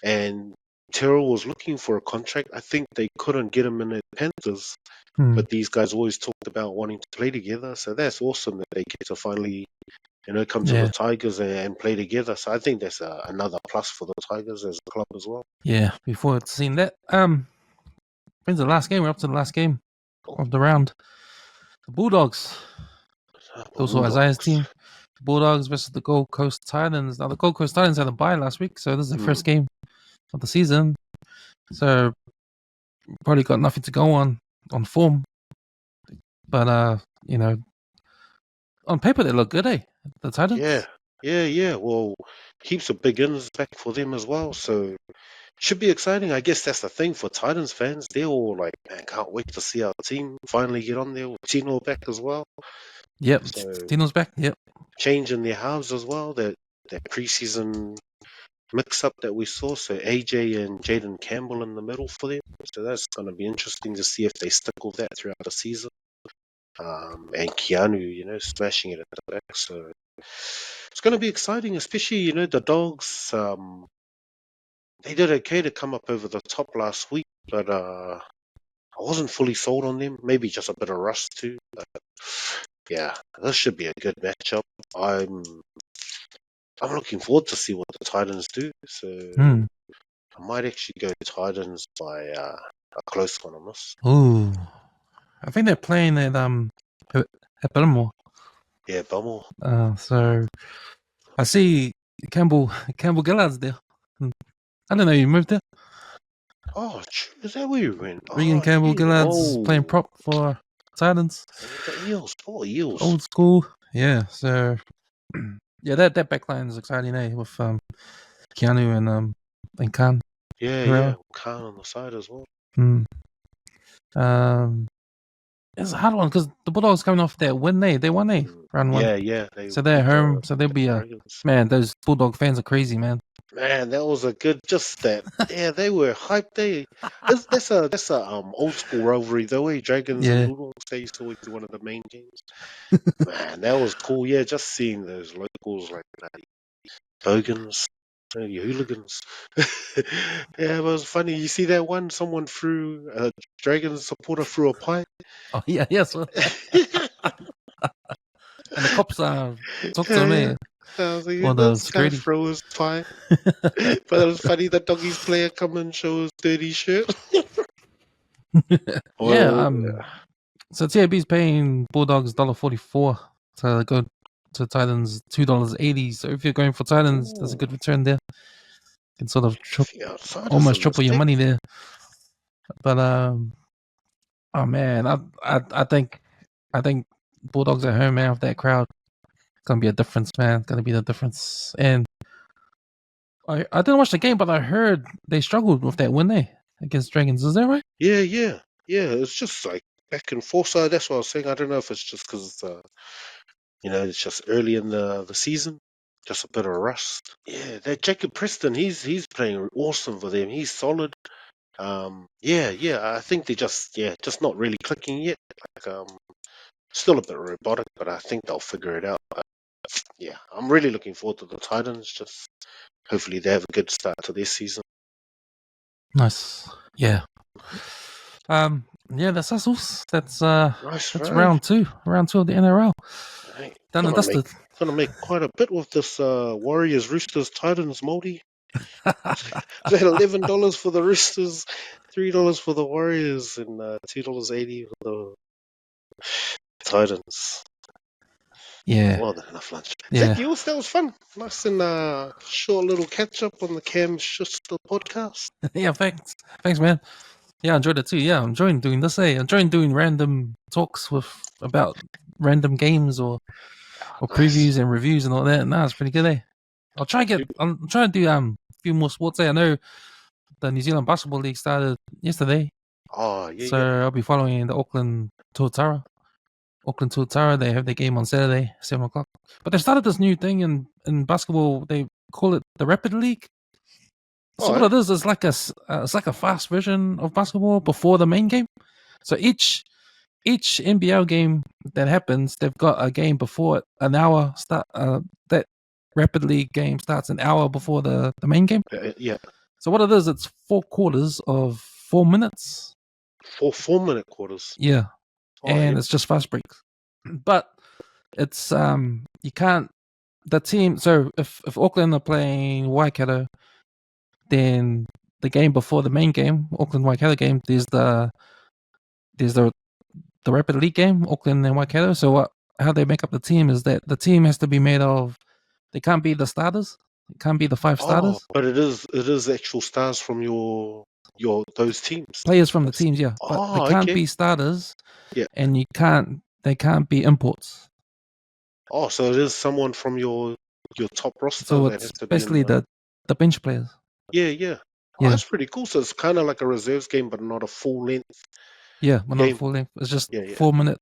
and Terrell was looking for a contract, I think they couldn't get him in the Panthers. Mm. But these guys always talked about wanting to play together, so that's awesome that they get to finally, come to the Yeah, Tigers and play together. So I think that's another plus for the Tigers as a club as well. yeah. Before seeing that, when's the last game? We're up to the last game Oh, of the round. The Bulldogs. Also Isaiah's Bulldogs. team. The Bulldogs versus the Gold Coast Titans. Now the Gold Coast Titans had a bye last week, so this is the Mm, first game of the season. So probably got nothing to go on form. But on paper they look good, eh? The yeah, Titans. yeah. Well, heaps of big ins back for them as well. So should be exciting. I guess that's the thing for Titans fans. They're all like, man, can't wait to see our team finally get on there with Tino back as well. Yep, So Tino's back. Yep. changing their halves as well. That preseason mix up that we saw. So AJ and Jaden Campbell in the middle for them. So that's going to be interesting to see if they stick with that throughout the season. And Keanu, smashing it at the back. So it's going to be exciting, especially, the Dogs. They did okay to come up over the top last week, but I wasn't fully sold on them. Maybe just a bit of rust too. But yeah, this should be a good matchup. I'm looking forward to see what the Titans do. So Hmm. I might actually go Titans by a close one on this. Ooh, I think they're playing at Belmore. Yeah, Bummel. So I see Campbell Gillard's there. I don't know. You moved there. Oh, is that where you went? Regan Oh, Campbell yeah. Gillard's playing Oh, prop for Titans. the Eels. Oh, Eels. Old school. Yeah. So yeah, that back line is exciting, eh? With Keanu and Khan Yeah, yeah. Herrera. Khan on the side as well. Mm. Um, it's a hard one because the Bulldogs coming off that win. They won round one. Yeah, yeah. They So they're beat at home. So they'll the be Dragons. man. Those Bulldog fans are crazy, man. Man, that was a good. Just that. Yeah, they were hyped. That's a old school rivalry though. Dragons and Yeah. Bulldogs. They used to always be one of the main games. Man, that was cool. Yeah, just seeing those locals like Bogans, maybe hooligans. Yeah, it was funny. You see that one? Someone threw a Dragons supporter threw a pipe. Oh yeah. Yes. And the cops talked to Yeah, him, yeah. eh? I was Or like, the this guy security. throw his pipe. But it was funny. The doggies player come and show his dirty shirt. Yeah. Well, So TAB's paying Bulldogs $1.44 to go to Titans $2.80. So if you're going for Titans, there's a good return there. You can sort of the outsiders almost in triple this your thing. money there. But oh man, I think Bulldogs at home, man, with that crowd, gonna be a difference, man. Gonna be the difference. And I didn't watch the game, but I heard they struggled with that win they against Dragons. Is that right? Yeah, yeah, yeah. It's just like back and forth. So that's what I was saying. I don't know if it's just because it's just early in the season, just a bit of rust. Yeah, that Jacob Preston, he's playing awesome for them. He's solid. Yeah. I think they just not really clicking yet. Like, still a bit robotic, but I think they'll figure it out. But, yeah, I'm really looking forward to the Titans. Just hopefully they have a good start to this season. Nice. Yeah. Yeah, that's us. That's Nice, that's right? round two of the NRL. Hey, Done and dusted. gonna make quite a bit with this Warriors Roosters Titans multi. Is that $11 for the Roosters, $3 for the Warriors, and $2.80 for the Titans? Yeah. More than enough lunch. Yeah. Thank you. That was fun. Nice and short little catch up on the Cam Schuster podcast. Yeah, thanks. Thanks, man. Yeah, I enjoyed it too. Yeah, I'm enjoying doing this. I'm enjoying doing random talks about random games or Nice. previews and reviews and all that. Nah, it's pretty good. I'm trying to do a few more sports. I know the New Zealand Basketball League started yesterday, Oh, yeah, so yeah. I'll be following the Auckland Tuatara. They have their game on Saturday, 7:00. But they started this new thing in basketball. They call it the Rapid League. So Oh, what it is it's like a fast version of basketball before the main game. So each NBL game that happens, they've got a game before it, an hour start. That Rapid League game starts an hour before the main game. yeah. So what it is, it's 4 quarters of 4 minutes. 4-minute quarters. Yeah, Oh, yeah. and it's just fast breaks. But it's you can't the team. So if Auckland are playing Waikato, then the game before the main game, Auckland Waikato game, there's the Rapid League game, Auckland and Waikato. So how they make up the team is that the team has to be made of. They can't be the starters. It can't be the 5 starters. But it is actual stars from your those teams. Players from the teams, yeah. But they can't okay. be starters. Yeah. And they can't be imports. Oh, so it is someone from your top roster. So that it's has to basically be the bench players. Yeah, yeah. Oh, Yeah. that's pretty cool. So it's kind of like a reserves game, but not a full length. Yeah, but not game. full length. It's just Yeah, yeah. 4-minute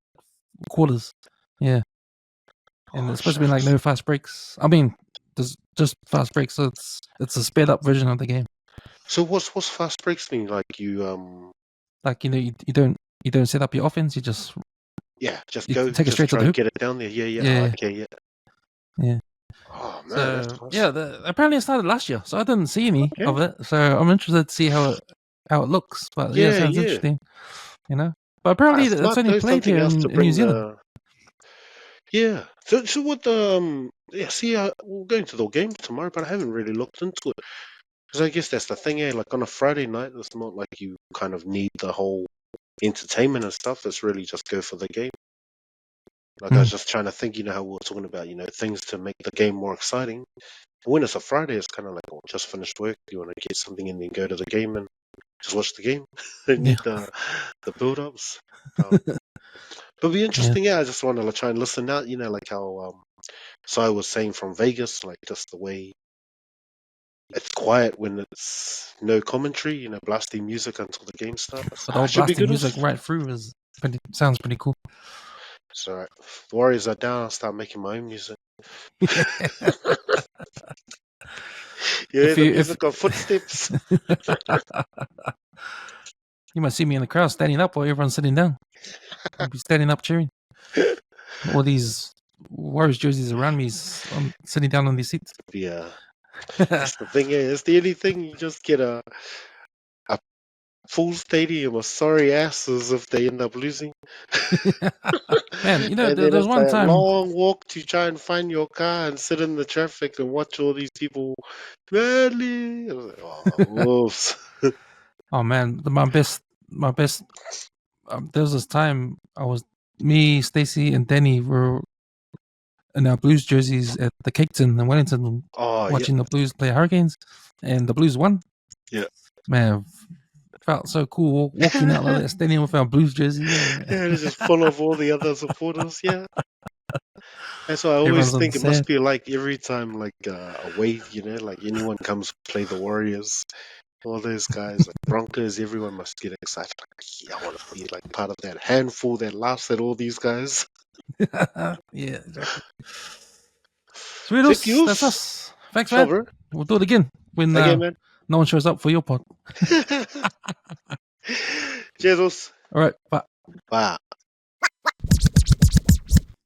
quarters. Yeah. And it's supposed to be like no fast breaks. I mean, there's just fast breaks, so it's a sped up version of the game. So what's fast breaks mean? Like you like you don't set up your offense. You just just you go take it straight to the hoop. Get it down there. Yeah, yeah. Yeah. Okay, yeah. Yeah. Oh man, So that's nice. yeah, apparently it started last year, so I didn't see any of it. So I'm interested to see how it looks. But yeah, it sounds interesting. You know, but apparently it's only played here in New Zealand. Yeah. So what we're going to the game tomorrow, but I haven't really looked into it because I guess that's the thing. Like on a Friday night, it's not like you kind of need the whole entertainment and stuff. It's really just go for the game. Like I was just trying to think, how we were talking about, things to make the game more exciting. When it's a Friday, it's kind of like, just finished work. You want to get something in and go to the game and just watch the game. Don't need the build-ups. But it'd be interesting. Yeah, I just want to try and listen out. Like how Sai was saying from Vegas, like just the way it's quiet when it's no commentary. Blasting music until the game starts. But all blasting music right through sounds pretty cool. It's alright. The Warriors are down. I'll start making my own music. The music of footsteps. You might see me in the crowd standing up while everyone's sitting down. I'll be standing up cheering. All these Warriors jerseys around me, I'm sitting down on these seats. Yeah. That's the thing. It's the only thing. You just get a full stadium of sorry asses if they end up losing. Man, there was one time long walk to try and find your car and sit in the traffic and watch all these people badly. I was like, oh, wolves. Oh man, my best. There was this time me, Stacey, and Danny were in our Blues jerseys at the Cape Town in Wellington, watching the Blues play Hurricanes, and the Blues won. Yeah, man, felt so cool walking out like that, standing with our Blues jersey. Yeah, it's just full of all the other supporters. Yeah, that's why I always think it must be like every time like a wave, like anyone comes play the Warriors. All those guys, like Broncos, everyone must get excited. Like, yeah, I want to be like part of that handful that laughs at all these guys. Yeah, exactly. Sweet, that's us. Thanks, man. Bro. We'll do it again when man. No one shows up for your pod. Cheers. All right, bye. Bye.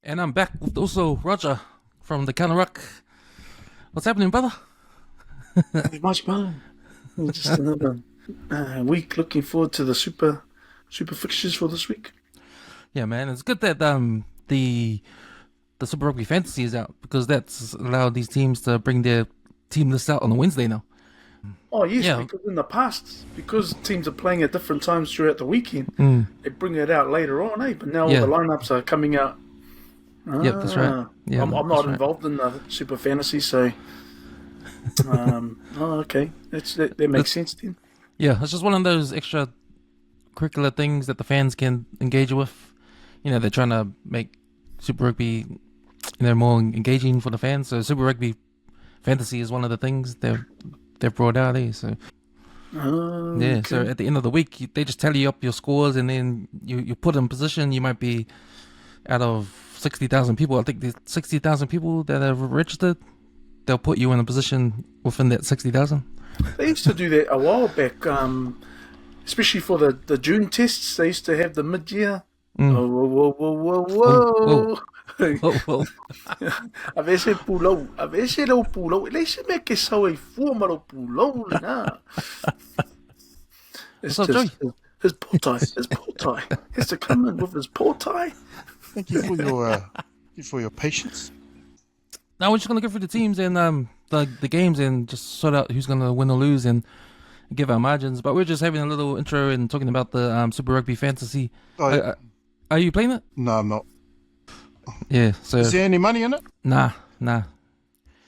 And I'm back with also Roger from the COUNTER RUCK. What's happening, brother? Not much, brother. Just another week. Looking forward to the super fixtures for this week. Yeah, man. It's good that the Super Rugby Fantasy is out because that's allowed these teams to bring their team list out on a Wednesday now. Oh yes, because in the past, because teams are playing at different times throughout the weekend, they bring it out later on, But now all the lineups are coming out Yep, that's right. Yeah, I'm that's not right. involved in the Super Fantasy, so okay, that makes sense then. Yeah, it's just one of those extra curricular things that the fans can engage with. You know, they're trying to make Super Rugby, more engaging for the fans. So Super Rugby Fantasy is one of the things they've brought out there. So yeah, so Okay. at the end of the week, they just tally up your scores, and then you put in position. You might be out of 60,000 people. I think there's 60,000 people that have registered. They'll put you in a position within that 60,000. They used to do that a while back, especially for the June tests. They used to have the mid-year. Oh, whoa, whoa, whoa, whoa, whoa. Whoa. A veces pulou, a veces não pulou. Deixa-me que só e forma do pulou, né? It's What's up, just his paw tie. He has to come in with his paw tie. Thank you for your patience. Now we're just gonna go through the teams and the games and just sort out who's gonna win or lose and give our margins. But we're just having a little intro and talking about the Super Rugby Fantasy. Oh, yeah. Are you playing it? No, I'm not. Yeah. So Is there any money in it? nah.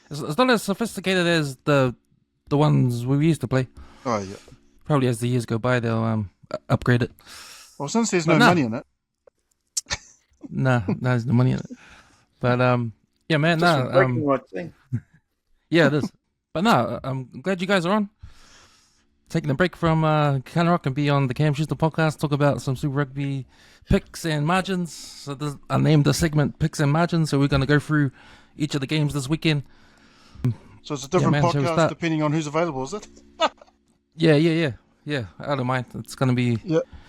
It's not as sophisticated as the ones we used to play. Oh, yeah. Probably as the years go by, they'll upgrade it. Well, since there's no money in it. Nah, there's no money in it. But yeah, man, yeah, it is. But no, I'm glad you guys are on. Taking a break from COUNTER RUCK and be on the Cam Schuster podcast, talk about some Super Rugby picks and margins. So I named the segment Picks and Margins, so we're going to go through each of the games this weekend. So it's a different podcast podcast depending on who's available, is it? Yeah, I don't mind. It's going to be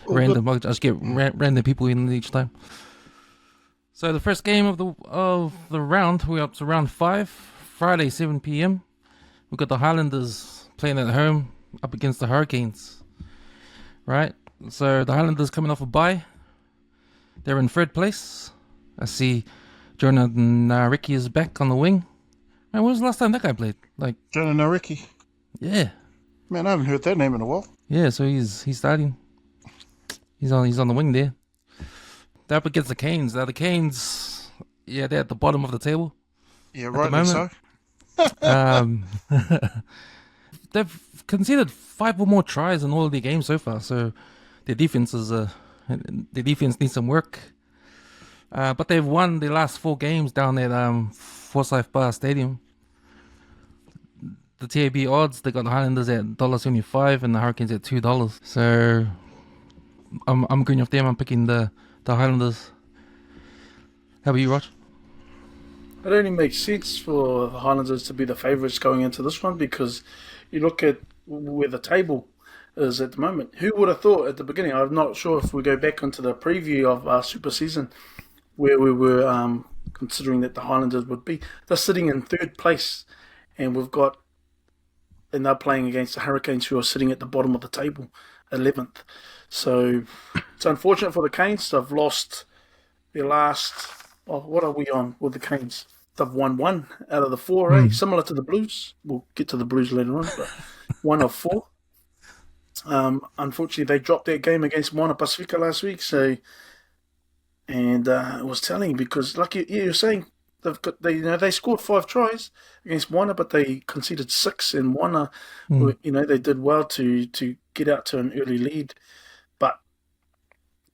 random. I'll just get random people in each time. So the first game of the round, we're up to round 5, Friday, 7 p.m. We've got the Highlanders playing at home up against the Hurricanes, right? So the Highlanders coming off a bye. They're in third place. I see Jonathan Ricky is back on the wing. Man, when was the last time that guy played? Jonathan Ricky. Yeah. Man, I haven't heard that name in a while. Yeah, so he's starting. He's on the wing there. They're up against the Canes. Now the Canes, they're at the bottom of the table. Yeah, rightly so. They've conceded 5 or more tries in all of their games so far, so their defense needs some work. But they've won their last 4 games down at Forsyth Bar Stadium. The TAB odds, they got the Highlanders at $1.75 and the Hurricanes at $2. So I'm agreeing with them. I'm picking the Highlanders. How about you, Rog? It only makes sense for the Highlanders to be the favourites going into this one because you look at where the table is at the moment. Who would have thought at the beginning? I'm not sure if we go back into the preview of our Super season where we were considering that the Highlanders would be. They're sitting in third place and they're playing against the Hurricanes who are sitting at the bottom of the table, 11th. So it's unfortunate for the Canes. They've lost their last... what are we on with the Canes? They've won 1 out of the 4, similar to the Blues. We'll get to the Blues later on, but 1 of 4. Unfortunately, they dropped their game against Moana Pacifica last week. And it was telling because, like you're saying, they scored 5 tries against Moana, but they conceded 6. And Moana, they did well to get out to an early lead. But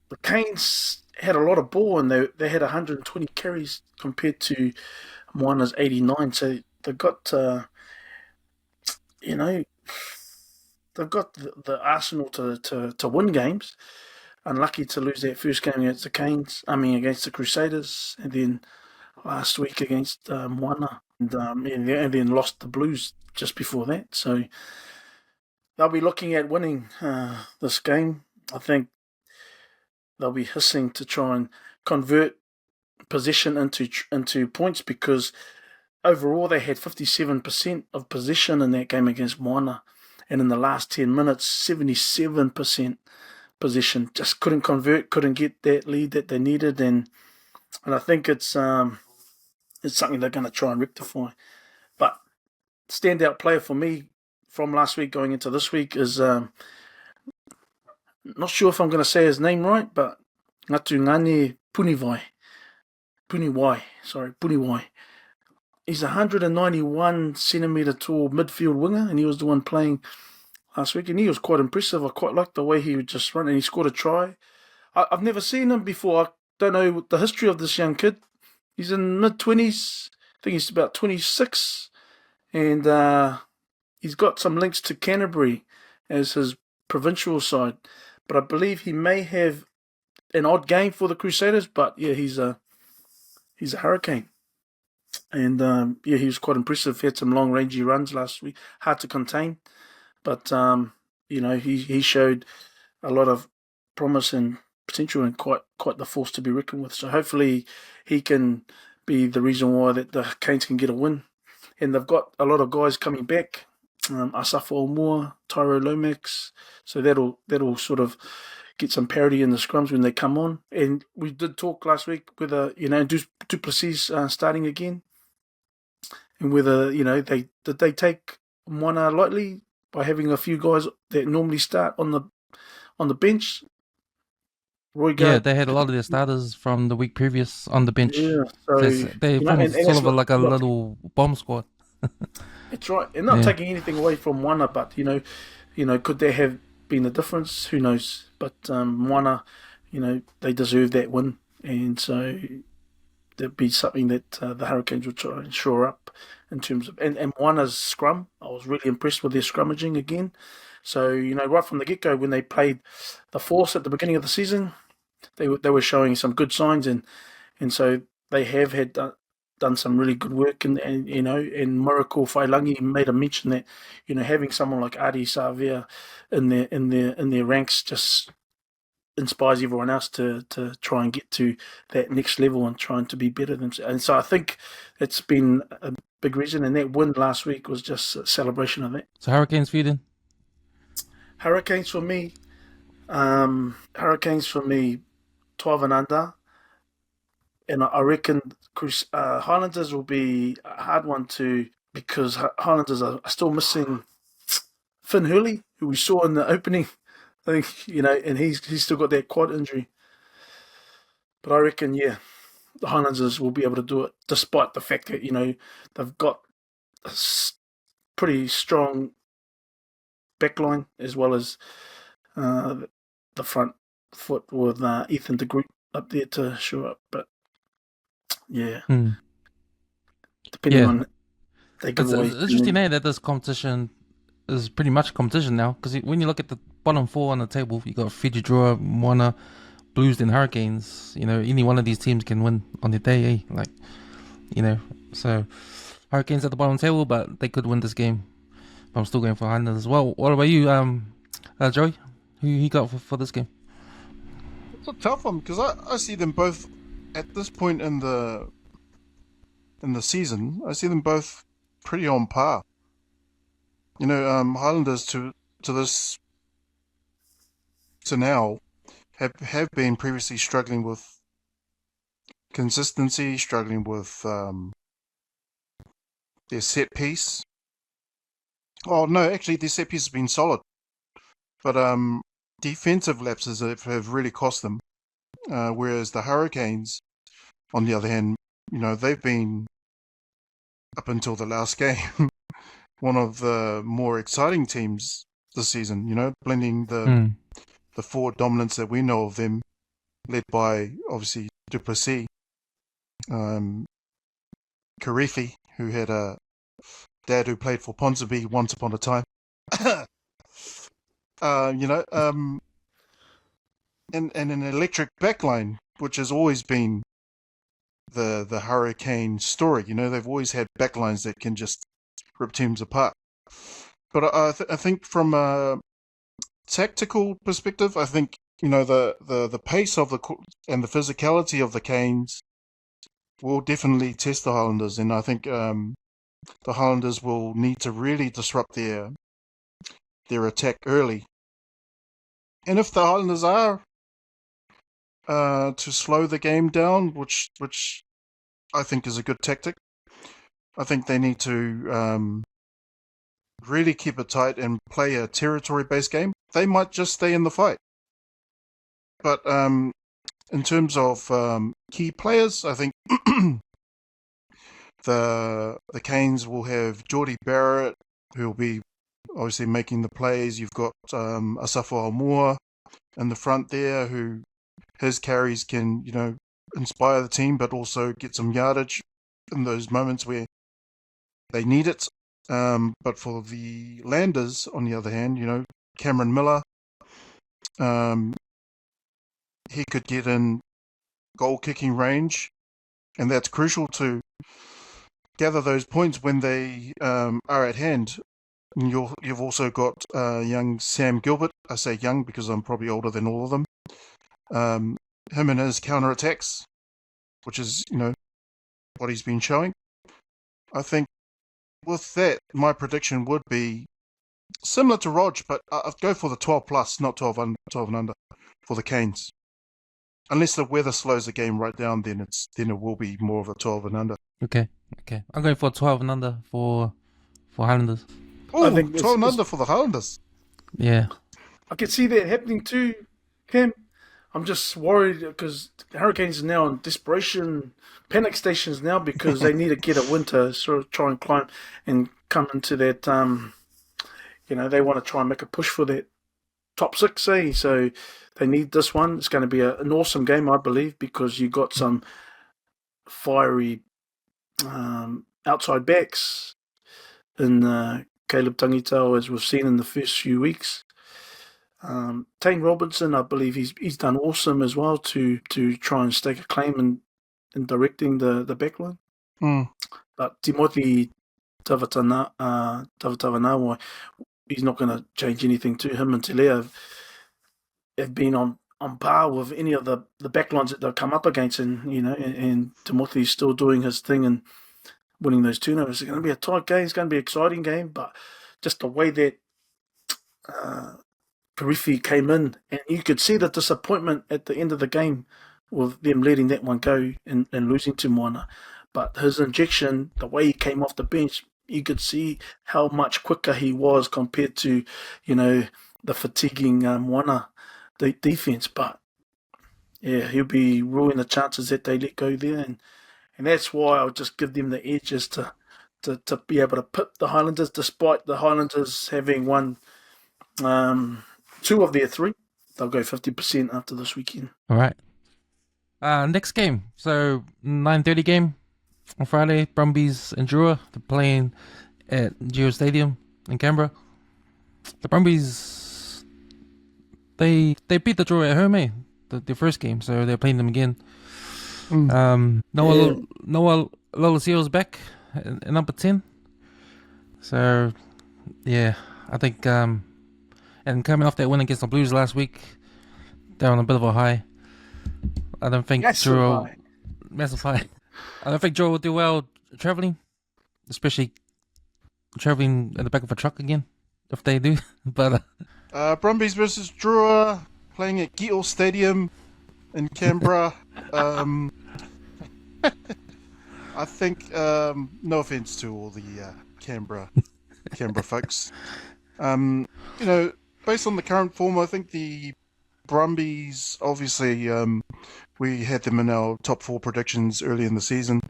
the Canes had a lot of ball, and they had 120 carries compared to Moana's 89. So they've got, they've got the arsenal to win games. Unlucky to lose that first game against the Crusaders, and then last week against Moana, and then lost the Blues just before that. So they'll be looking at winning this game. I think they'll be hissing to try and convert possession into points because overall they had 57% of possession in that game against Moana, and in the last 10 minutes, 77% possession. Just couldn't convert, couldn't get that lead that they needed, and I think it's something they're going to try and rectify. But standout player for me from last week going into this week is not sure if I'm going to say his name right, but Ngatu Ngane Punivai. Puniwai. He's a 191 centimetre tall midfield winger, and he was the one playing last week, and he was quite impressive. I quite liked the way he would just run, and he scored a try. I've never seen him before. I don't know the history of this young kid. He's in mid-20s. I think he's about 26, and he's got some links to Canterbury as his provincial side. But I believe he may have an odd game for the Crusaders. But yeah, he's a Hurricane. And yeah, he was quite impressive. He had some long rangey runs last week, hard to contain. But he showed a lot of promise and potential, and quite the force to be reckoned with. So hopefully he can be the reason why that the Canes can get a win. And they've got a lot of guys coming back. Asafa Omua, Tyro Lomax. So that'll sort of get some parity in the scrums when they come on. And we did talk last week whether Du Plessis starting again, and whether they take Moana lightly by having a few guys that normally start on the bench. Yeah, they had a lot of their starters from the week previous on the bench. Yeah, so they formed sort of like a little bomb squad. That's right, and not taking anything away from Moana, but could there have been a difference? Who knows? But Moana, they deserve that win, and so there'd be something that the Hurricanes would try and shore up in terms of and Moana's scrum. I was really impressed with their scrummaging again. So right from the get-go, when they played the Force at the beginning of the season, they were showing some good signs, and so they have had done some really good work, and Miracle Whailangi made a mention that having someone like Adi Savia in their ranks just inspires everyone else to try and get to that next level and trying to be better than. And so I think it's been a big reason, and that win last week was just a celebration of that. So Hurricanes for you then? Hurricanes for me, 12 and under. And I reckon Highlanders will be a hard one to, because Highlanders are still missing Finn Hurley, who we saw in the opening. I think, and he's still got that quad injury. But I reckon, the Highlanders will be able to do it, despite the fact that, they've got a pretty strong backline, as well as the front foot with Ethan de Groot up there to show up. But depending on they give away. It's interesting that this competition is pretty much competition now, because when you look at the bottom four on the table, you got Fiji, Druer, Moana, Blues, and Hurricanes. Any one of these teams can win on their day, So Hurricanes at the bottom table, but they could win this game. But I'm still going for Highlanders as well. What about you, Joey? Who you got for this game? It's a tough one, because I see them both at this point in the season. I see them both pretty on par. Highlanders to now have been previously struggling with consistency, struggling with their set piece. Oh no, actually their set piece has been solid, but defensive lapses have really cost them. Whereas the Hurricanes, on the other hand, they've been, up until the last game, one of the more exciting teams this season, blending the forward dominance that we know of them, led by, obviously, Du Plessis, Karifi, who had a dad who played for Ponsonby once upon a time. And an electric backline, which has always been the Hurricane story. They've always had backlines that can just rip teams apart. But I think from a tactical perspective, I think the pace of and the physicality of the Canes will definitely test the Highlanders, and I think the Highlanders will need to really disrupt their attack early. And if the Highlanders are to slow the game down, which I think is a good tactic, I think they need to really keep it tight and play a territory-based game. They might just stay in the fight. But in terms of key players, I think the Canes will have Geordie Barrett, who will be obviously making the plays. You've got Asafo Aumua in the front there, who his carries can, inspire the team, but also get some yardage in those moments where they need it. But for the Landers, on the other hand, Cameron Miller, he could get in goal-kicking range, and that's crucial to gather those points when they are at hand. And you've also got young Sam Gilbert. I say young because I'm probably older than all of them. Him and his counter-attacks, which is, what he's been showing. I think with that, my prediction would be similar to Rog, but I'd go for the 12 plus, not 12 and under for the Canes. Unless the weather slows the game right down, then it will be more of a 12 and under. Okay. I'm going for 12 and under for Highlanders. Oh, 12 and under for the Highlanders. Yeah. I can see that happening too, Cam. I'm just worried because Hurricanes are now in desperation, panic stations now because they need to get a win to sort of try and climb and come into that, they want to try and make a push for that top 6, say. So they need this one. It's going to be an awesome game, I believe, because you got some fiery outside backs in Caleb Tangitau, as we've seen in the first few weeks. Tane Robinson, I believe he's done awesome as well to try and stake a claim in directing the backline. But Timothy Tavatavanawa, he's not going to change anything to him until they have been on par with any of the backlines that they'll come up against, and Timothy's still doing his thing and winning those turnovers. It's going to be a tight game. It's going to be an exciting game, but just the way that Perifi came in, and you could see the disappointment at the end of the game with them letting that one go and losing to Moana. But his injection, the way he came off the bench, you could see how much quicker he was compared to, the fatiguing Moana defense. But yeah, he'll be ruining the chances that they let go there, and that's why I'll just give them the edges to be able to pit the Highlanders, despite the Highlanders having won 2 of their 3. They'll go 50% after this weekend. All right. Next game. So 9:30 game on Friday. Brumbies and Druer. They're playing at Geo Stadium in Canberra. The Brumbies, they beat the Druer at home, the first game. So they're playing them again. Noah Lolasio's back at number 10. So yeah, I think and coming off that win against the Blues last week, they're on a bit of a high. I don't think massive high. I don't think Druer will do well travelling, especially travelling in the back of a truck again, if they do. But Brumbies versus Druer, playing at Geo Stadium in Canberra. I think, no offence to all the Canberra folks, based on the current form, I think the Brumbies, obviously, we had them in our top 4 predictions early in the season.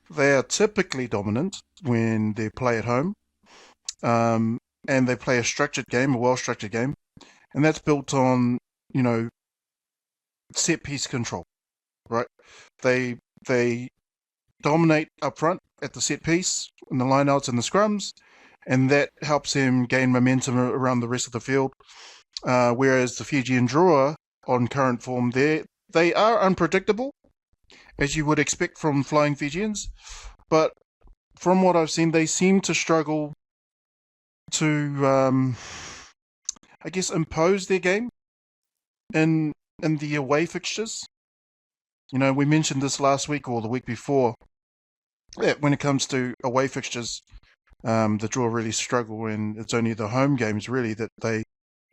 They are typically dominant when they play at home, and they play a structured game, a well-structured game, and that's built on, set-piece control, right? They dominate up front at the set-piece, in the lineouts and the scrums, and that helps him gain momentum around the rest of the field. Whereas the Fijian Druer, on current form, they are unpredictable, as you would expect from flying Fijians. But from what I've seen, they seem to struggle to, impose their game in the away fixtures. We mentioned this last week or the week before, that when it comes to away fixtures, the Druer really struggle, and it's only the home games really that they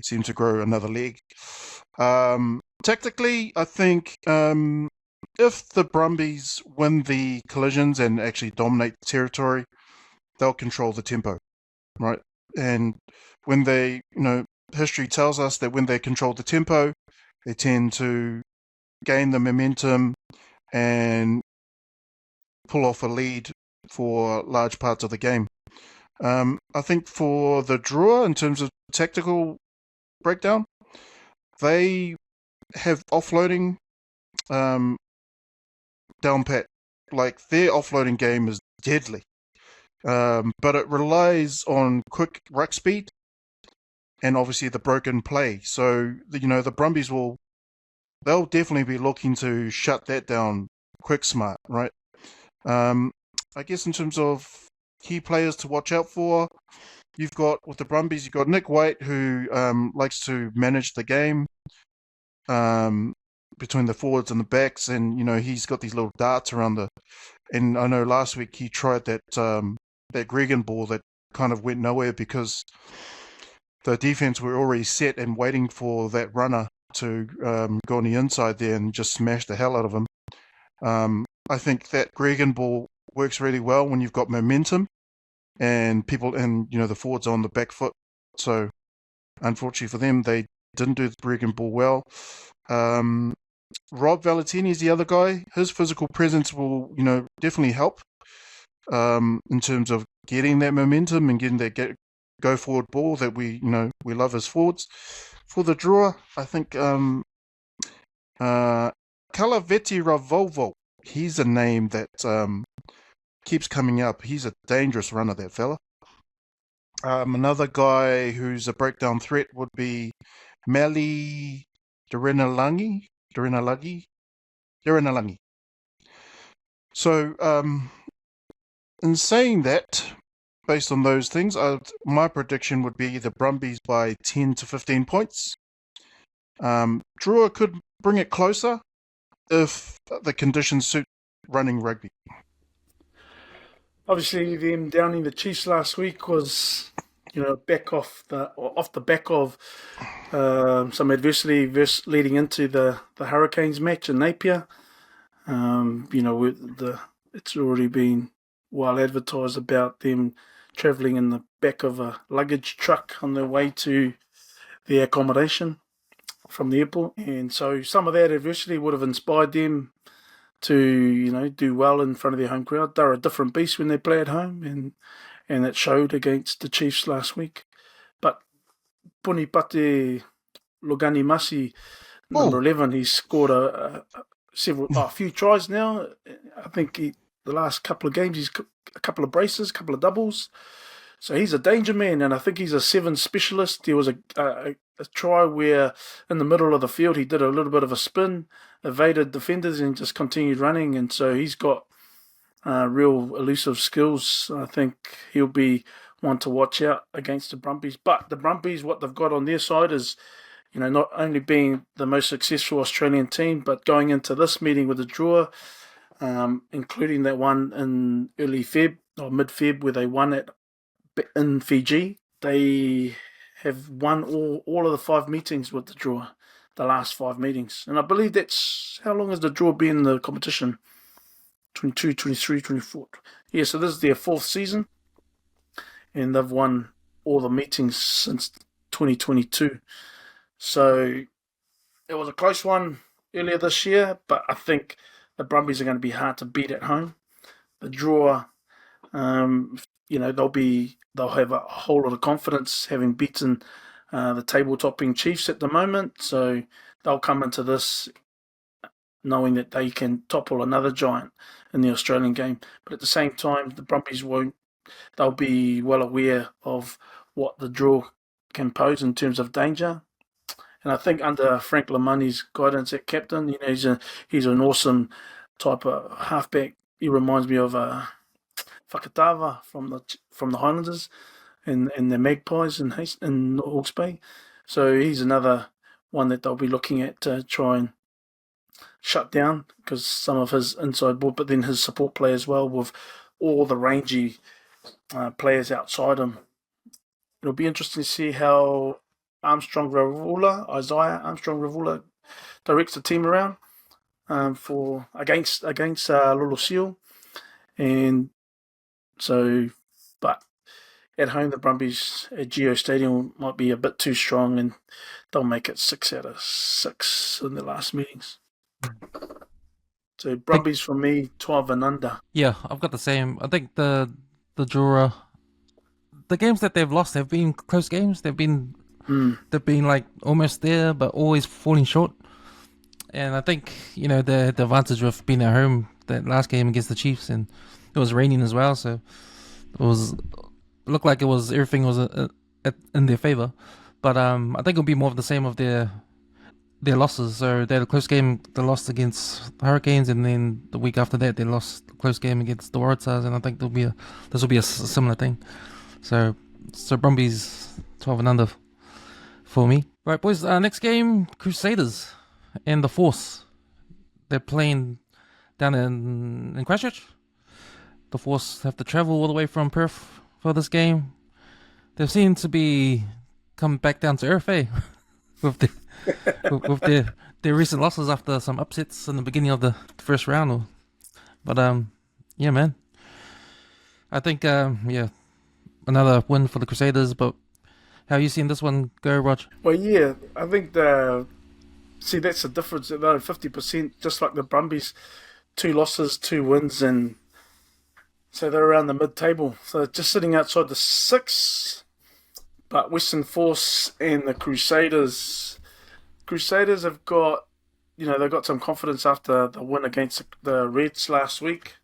seem to grow another leg. Tactically, I think if the Brumbies win the collisions and actually dominate the territory, they'll control the tempo, right? And when they, history tells us that when they control the tempo, they tend to gain the momentum and pull off a lead for large parts of the game. I think for the Druer, in terms of tactical breakdown, they have offloading down pat. Like, their offloading game is deadly. But it relies on quick ruck speed and obviously the broken play. So, the Brumbies they'll definitely be looking to shut that down quick smart, right? I guess in terms of key players to watch out for, with the Brumbies, you've got Nick White, who likes to manage the game between the forwards and the backs, and he's got these little darts around and I know last week he tried that Gregan ball that kind of went nowhere because the defense were already set and waiting for that runner to go on the inside there and just smash the hell out of him. I think that Gregan ball works really well when you've got momentum and people, and the forwards on the back foot. So unfortunately for them, they didn't do the Gregan ball well. Rob Valentini is the other guy. His physical presence will, definitely help in terms of getting that momentum and getting that go forward ball that we love as forwards. For the Druer, I think Kalaveti Ravovo, he's a name that keeps coming up. He's a dangerous runner, that fella. Another guy who's a breakdown threat would be Meli Durenalangi. So, in saying that, based on those things, my prediction would be the Brumbies by 10 to 15 points. Druer could bring it closer if the conditions suit running rugby. Obviously, them downing the Chiefs last week was, off the back of some adversity leading into the Hurricanes match in Napier. It's already been well advertised about them travelling in the back of a luggage truck on their way to their accommodation from the airport, and so some of that adversity would have inspired them to do well in front of their home crowd. They're a different beast when they play at home, and it showed against the Chiefs last week. But Punipate Logani Masi, number 11, he's scored a few tries now. I think the last couple of games he's a couple of braces, a couple of doubles. So he's a danger man, and I think he's a 7 specialist. There was a try where in the middle of the field he did a little bit of a spin, evaded defenders, and just continued running. And so he's got real elusive skills. I think he'll be one to watch out against the Brumbies. But the Brumbies, what they've got on their side is, not only being the most successful Australian team, but going into this meeting with the Druer, including that one in early Feb or mid-Feb where they won in Fiji. They have won all of the 5 meetings with the Druer, the last 5 meetings. And I believe that's, how long has the Druer been in the competition? 22, 23, 24. Yeah, so this is their 4th season. And they've won all the meetings since 2022. So it was a close one earlier this year, but I think the Brumbies are going to be hard to beat at home. The Druer, they'll have a whole lot of confidence having beaten the table-topping Chiefs at the moment. So they'll come into this knowing that they can topple another giant in the Australian game. But at the same time, the Brumbies won't. They'll be well aware of what the Druer can pose in terms of danger. And I think under Frank Lamani's guidance at captain, he's an awesome type of halfback. He reminds me of Whakatawa from the Highlanders and the Magpies in Hawke's Bay. So he's another one that they'll be looking at to try and shut down, because some of his inside ball, but then his support play as well with all the rangy players outside him. It'll be interesting to see how Isaiah Armstrong Ravula directs the team around against Lolo Seal. And so, but at home, the Brumbies at Geo Stadium might be a bit too strong, and they'll make it 6 out of 6 in the last meetings. So Brumbies for me, 12 and under. Yeah, I've got the same. I think the Druer, the games that they've lost have been close games. They've been like almost there, but always falling short. And I think the advantage with being at home, that last game against the Chiefs, and it was raining as well, so it looked like everything was in their favor. But I think it'll be more of the same of their losses. So they had a close game, they lost against the Hurricanes, and then the week after that they lost a close game against the Waratahs, and I think this will be a similar thing. So Brumbies 12 and under for me. Right, boys. Next game, Crusaders and the Force. They're playing down in Christchurch. The Force have to travel all the way from Perth for this game. They seem to be coming back down to earth, with their recent losses after some upsets in the beginning of the first round. But yeah, man. I think another win for the Crusaders. But how are you seeing this one go, Rog? Well, yeah, I think that's the difference. Though 50%, just like the Brumbies, 2 losses, 2 wins, and so they're around the mid-table. So just sitting outside the 6. But Western Force and the Crusaders have got, they've got some confidence after the win against the Reds last week.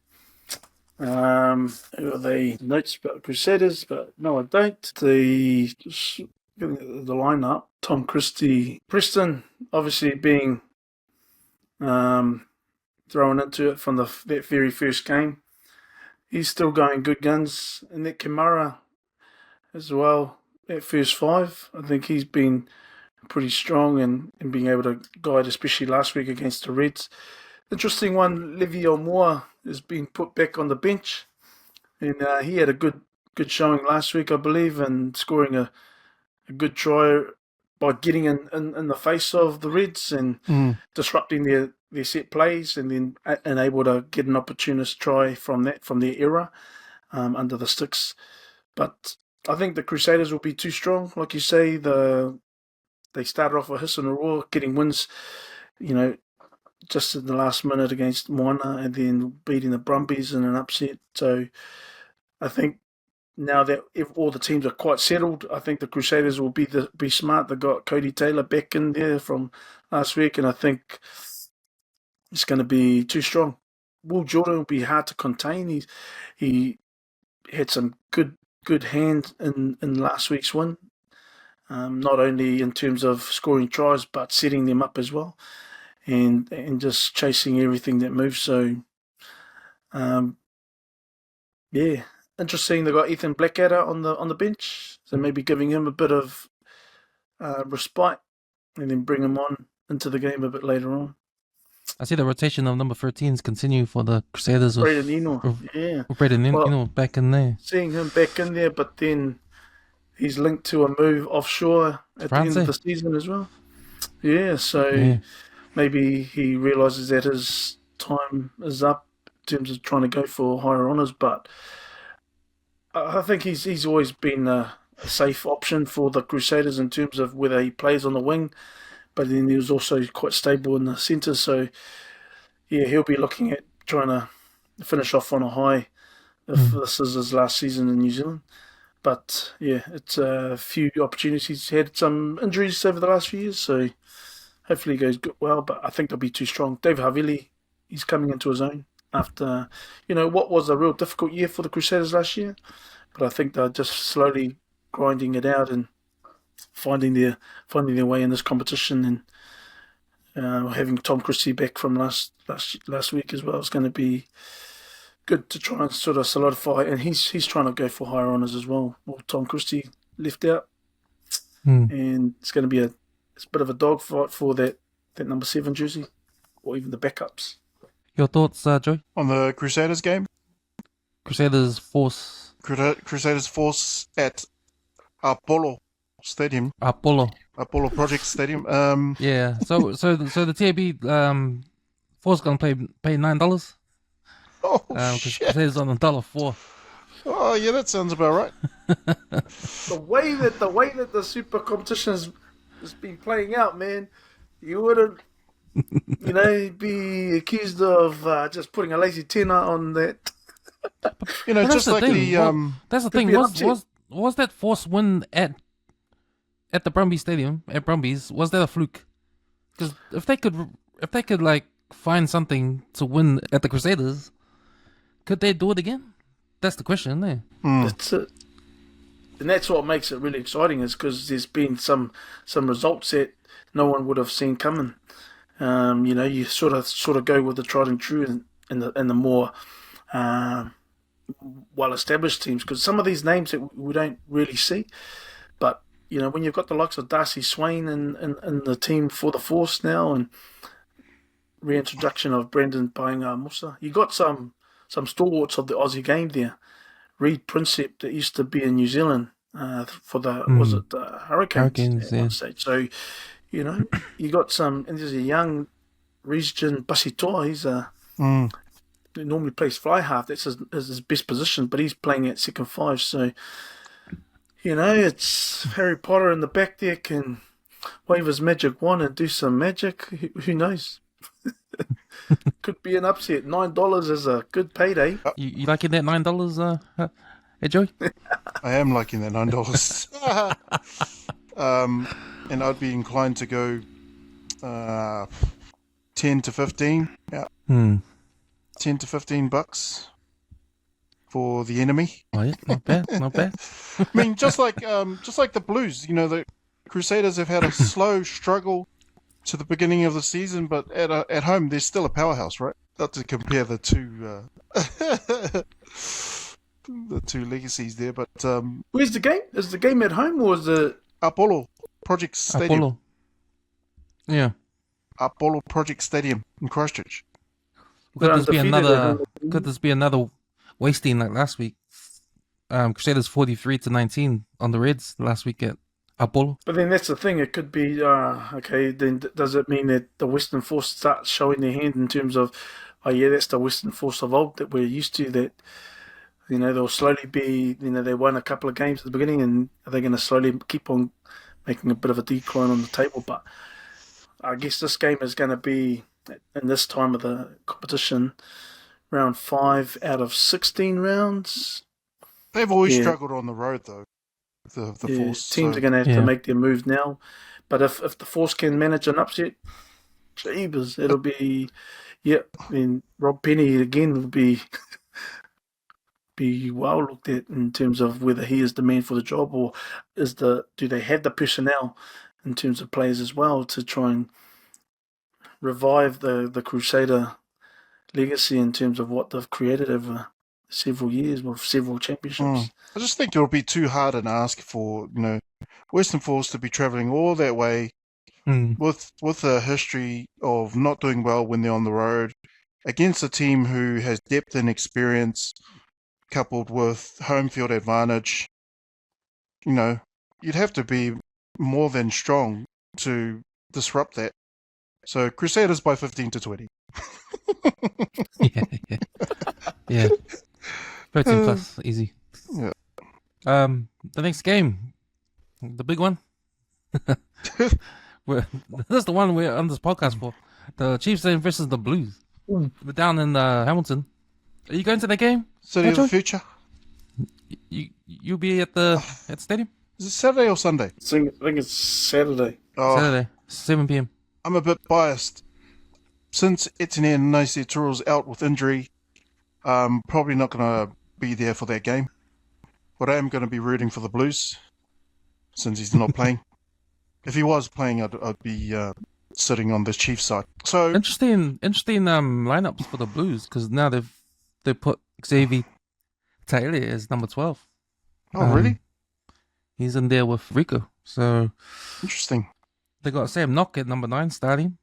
Who are they? Notes about the Crusaders, but no, I don't. Just getting the lineup. Tom Christie, Preston, obviously being thrown into it from that very first game. He's still going good guns. And that Kamara as well, that first 5. I think he's been pretty strong in being able to guide, especially last week against the Reds. Interesting one, Livio Moore has been put back on the bench. And he had a good showing last week, I believe, and scoring a good try by getting in the face of the Reds and disrupting their set plays, and then able to get an opportunist try from their era under the sticks. But I think the Crusaders will be too strong. Like you say, they started off a hiss and a roar, getting wins, just in the last minute against Moana, and then beating the Brumbies in an upset. So I think now that if all the teams are quite settled, I think the Crusaders will be smart. They got Cody Taylor back in there from last week, and I think it's going to be too strong. Will Jordan will be hard to contain. He had some good hand in last week's win, not only in terms of scoring tries but setting them up as well, and just chasing everything that moves. So, yeah. Interesting. They got Ethan Blackadder on the bench, so maybe giving him a bit of respite, and then bring him on into the game a bit later on. I see the rotation of number 13s continue for the Crusaders. Braden Eno, yeah. Braden Eno back in there. Seeing him back in there, but then he's linked to a move offshore at the end of the season as well. Yeah, so maybe he realises that his time is up in terms of trying to go for higher honours, but I think he's always been a safe option for the Crusaders in terms of whether he plays on the wing, but then he was also quite stable in the centre. So, yeah, he'll be looking at trying to finish off on a high if this is his last season in New Zealand. But, yeah, it's a few opportunities. He's had some injuries over the last few years, so hopefully he goes well, but I think they'll be too strong. Dave Havili, he's coming into his own after, what was a real difficult year for the Crusaders last year. But I think they're just slowly grinding it out and finding their way in this competition. And having Tom Christie back from last week as well is going to be good to try and sort of solidify. And he's trying to go for higher honours as well. Tom Christie left out, and it's going to be it's a bit of a dogfight for that number 7 jersey, or even the backups. Your thoughts, Joey? On the Crusaders game? Crusaders Force at Apollo Stadium. Apollo Project Stadium. Yeah. So the TAB Force gonna pay $9. Oh shit! Crusaders on $1.04. Oh yeah, that sounds about right. The way that the Super competition has been playing out, man, you would have be accused of just putting a lazy tenner on that. But that's just the like thing. That's the could thing. be an upset. Was that forced win at the Brumbies Stadium at Brumbies? Was that a fluke? Because if they could like find something to win at the Crusaders, could they do it again? That's the question, isn't it? That's it. And that's what makes it really exciting, is because there's been some results that no one would have seen coming. You sort of go with the tried and true and the more well-established teams, because some of these names that we don't really see. But when you've got the likes of Darcy Swain in the team for the Force now, and reintroduction of Brendan Painga Musa, you got some stalwarts of the Aussie game there. Reed Prinsep, that used to be in New Zealand for the was it the Hurricanes at one stage. So you got some, and there's a young Region Basitoa. He's he normally plays fly half. That's his best position, but he's playing at second five. So it's Harry Potter in the back there can wave his magic wand and do some magic. Who knows? Could be an upset. $9 is a good payday. You liking that $9? Hey, Joey? I am liking that $9. And I'd be inclined to go 10 to 15. Yeah. 10 to $15 for the enemy. Oh, yeah, not bad, not bad. I mean, just like the Blues, the Crusaders have had a slow struggle to the beginning of the season, but at home they're still a powerhouse, right? Not to compare the two the two legacies there, but where's the game? Is the game at home or is it Apollo Project Stadium? Apollo. Yeah. Apollo Project Stadium in Christchurch. Could this be another wasting like last week? Crusaders 43-19 on the Reds last week at Apollo. But then that's the thing. It could be okay. Then does it mean that the Western Force starts showing their hand in terms of, oh yeah, that's the Western Force of old that we're used to? That they'll slowly be. They won a couple of games at the beginning, and are they going to slowly keep on making a bit of a decline on the table? But I guess this game is going to be, in this time of the competition, round 5 out of 16 rounds. They've always struggled on the road, though. The Force teams are going to have to make their move now. But if the Force can manage an upset, jeebus, it'll be Rob Penny again will be well looked at in terms of whether he is the man for the job, or do they have the personnel in terms of players as well to try and revive the Crusader legacy in terms of what they've created over several years with several championships. I just think it'll be too hard an ask for Western Force to be travelling all that way with a history of not doing well when they're on the road against a team who has depth and experience coupled with home field advantage. You'd have to be more than strong to disrupt that. So Crusaders by 15 to 20. Yeah. 13 plus, easy. Yeah. The next game, the big one. This is the one we're on this podcast for. The Chiefs versus the Blues. We're down in Hamilton. Are you going to that game? City of the Future. You'll be at the stadium? Is it Saturday or Sunday? I think it's Saturday. Saturday, 7 p.m. I'm a bit biased. Since Etienne Naisituru's out with injury, I'm probably not going to be there for that game. But I am going to be rooting for the Blues, since he's not playing. If he was playing, I'd be sitting on the Chiefs side. So interesting lineups for the Blues, because now they put Xavier Taylor as number 12. Oh, really? He's in there with Rico. So interesting. They got Sam Knock at number 9 starting.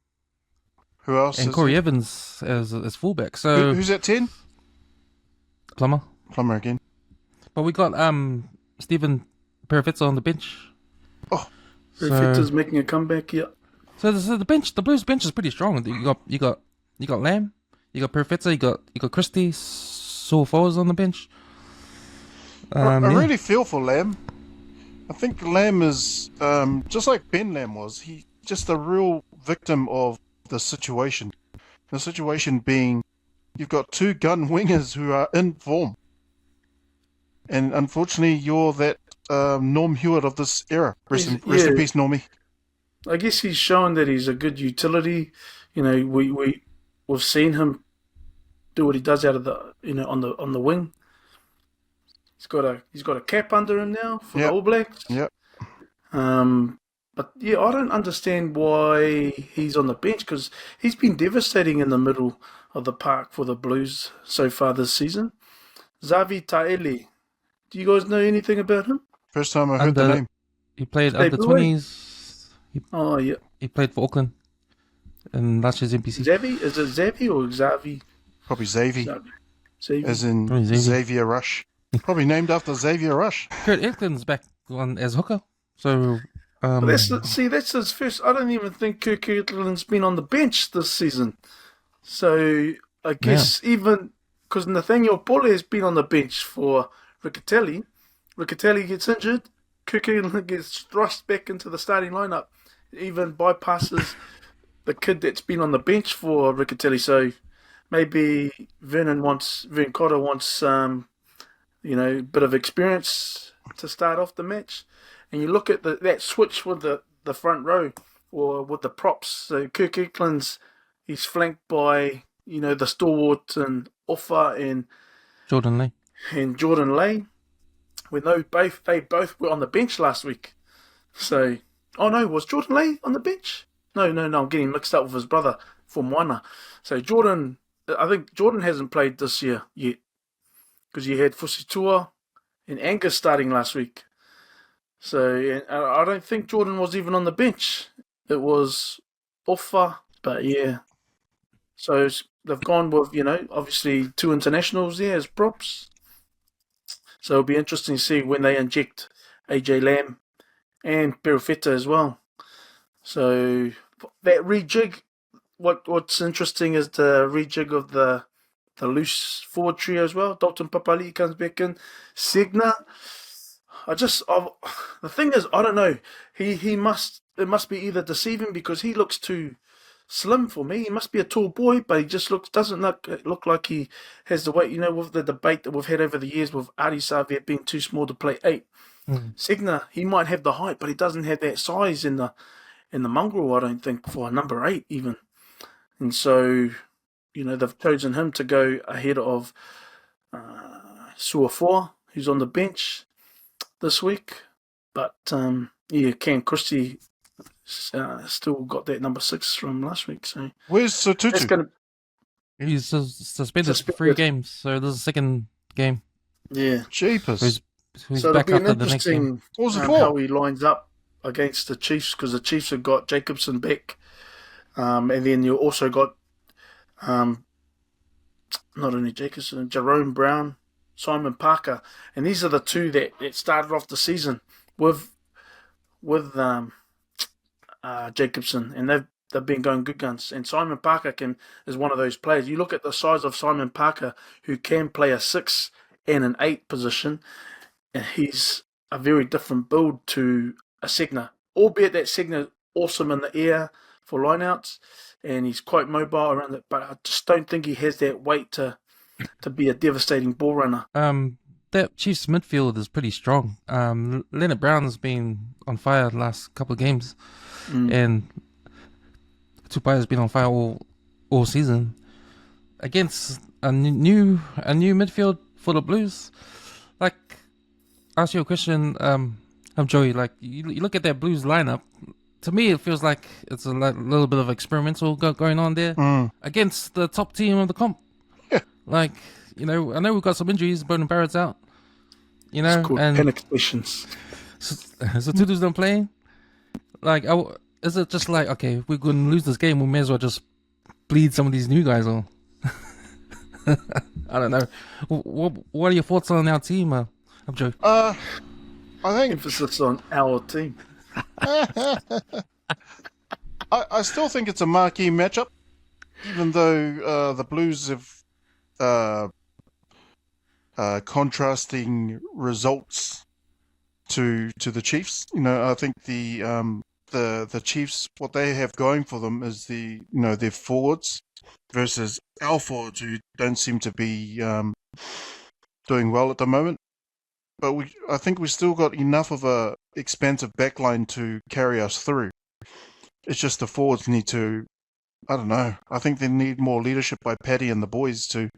Who else? And Corey Evans as fullback. So who's at 10? Plummer again. But we got Stephen Perifetza on the bench. Oh, Perifetza's making a comeback. Yeah. So the Blues bench is pretty strong. You got Lamb, you got Perifetza, you got Christie, Saul-Foes on the bench. I really feel for Lamb. I think Lamb is just like Ben Lamb was. He just a real victim of the situation. The situation being, you've got two gun wingers who are in form. And unfortunately, you're that Norm Hewitt of this era. Rest in peace, Normie. I guess he's shown that he's a good utility. You know, we've seen him do what he does out of the on the wing. He's got a cap under him now for the All Blacks. Yep. But yeah, I don't understand why he's on the bench, because he's been devastating in the middle of the park for the Blues so far this season. Xavi Taele. Do you guys know anything about him? First time I heard the name. He played under 20s. He played for Auckland in last year's NPC. Xavi? Is it Xavi or Xavi? Probably Xavi. Xavi. As in Xavier Rush. Probably named after Xavier Rush. Kurt Eklund's back on as hooker. So that's his first. I don't even think Kurt Eklund's been on the bench this season. So I guess even because Nathaniel Pole has been on the bench for Riccatelli. Riccatelli gets injured. Kurt Eklund gets thrust back into the starting lineup. Even bypasses the kid that's been on the bench for Riccatelli. So maybe Vern Cotter wants a bit of experience to start off the match. And you look at that switch with the front row or with the props. So Kirk Eklund's, he's flanked by, the stalwart and Offa and Jordan Lay. We know they both were on the bench last week. So, was Jordan Lay on the bench? No, I'm getting mixed up with his brother from Moana. So I think Jordan hasn't played this year yet, because you had Fusitua and Angus starting last week. So I don't think Jordan was even on the bench. It was Offa, but yeah. So they've gone with, obviously 2 internationals there as props. So it'll be interesting to see when they inject AJ Lamb and Perufeta as well. So that rejig, what's interesting is the rejig of the loose forward trio as well. Dalton Papali comes back in. Signa. The thing is, I don't know. It must be either deceiving because he looks too slim for me. He must be a tall boy, but he just doesn't look like he has the weight. With the debate that we've had over the years with Adi Saviat being too small to play 8. Signa, he might have the height, but he doesn't have that size in the mongrel, I don't think, for a number 8 even. And so, they've chosen him to go ahead of Suafoa, who's on the bench this week. But, Cam Christie still got that number 6 from last week. So where's Sotutu? He's suspended for 3 games, so this is the second game. Yeah. Jeepers. Who's so back it'll be after the next game. how he lines up against the Chiefs, because the Chiefs have got Jacobson back. And then you also got not only Jacobson, Jerome Brown, Simon Parker. And these are the 2 that started off the season with Jacobson, and they've been going good guns. And Simon Parker is one of those players. You look at the size of Simon Parker, who can play a 6 and an 8 position, and he's a very different build to a Signa. Albeit that Signa awesome in the air for lineouts, and he's quite mobile around it, but I just don't think he has that weight to be a devastating ball runner. That Chiefs midfield is pretty strong. Leonard Brown's been on fire the last couple of games, and Tupai's been on fire all season. Against a new midfield for the Blues, ask you a question, Joey. You look at that Blues lineup. To me, it feels like it's a little bit of experimental going on there against the top team of the comp. Yeah. I know we've got some injuries. Bowden Barrett's out. It's called panic stations. So Tutu's not playing. Is it just okay, we're going to lose this game, we may as well just bleed some of these new guys on? I don't know. What are your thoughts on our team? I'm joking. I think emphasis on our team. I still think it's a marquee matchup, even though the Blues have contrasting results to the Chiefs. I think the the Chiefs, what they have going for them is their forwards versus our forwards who don't seem to be doing well at the moment. But I think we still got enough of a expansive backline to carry us through. It's just the forwards need to, I don't know. I think they need more leadership by Paddy and the boys to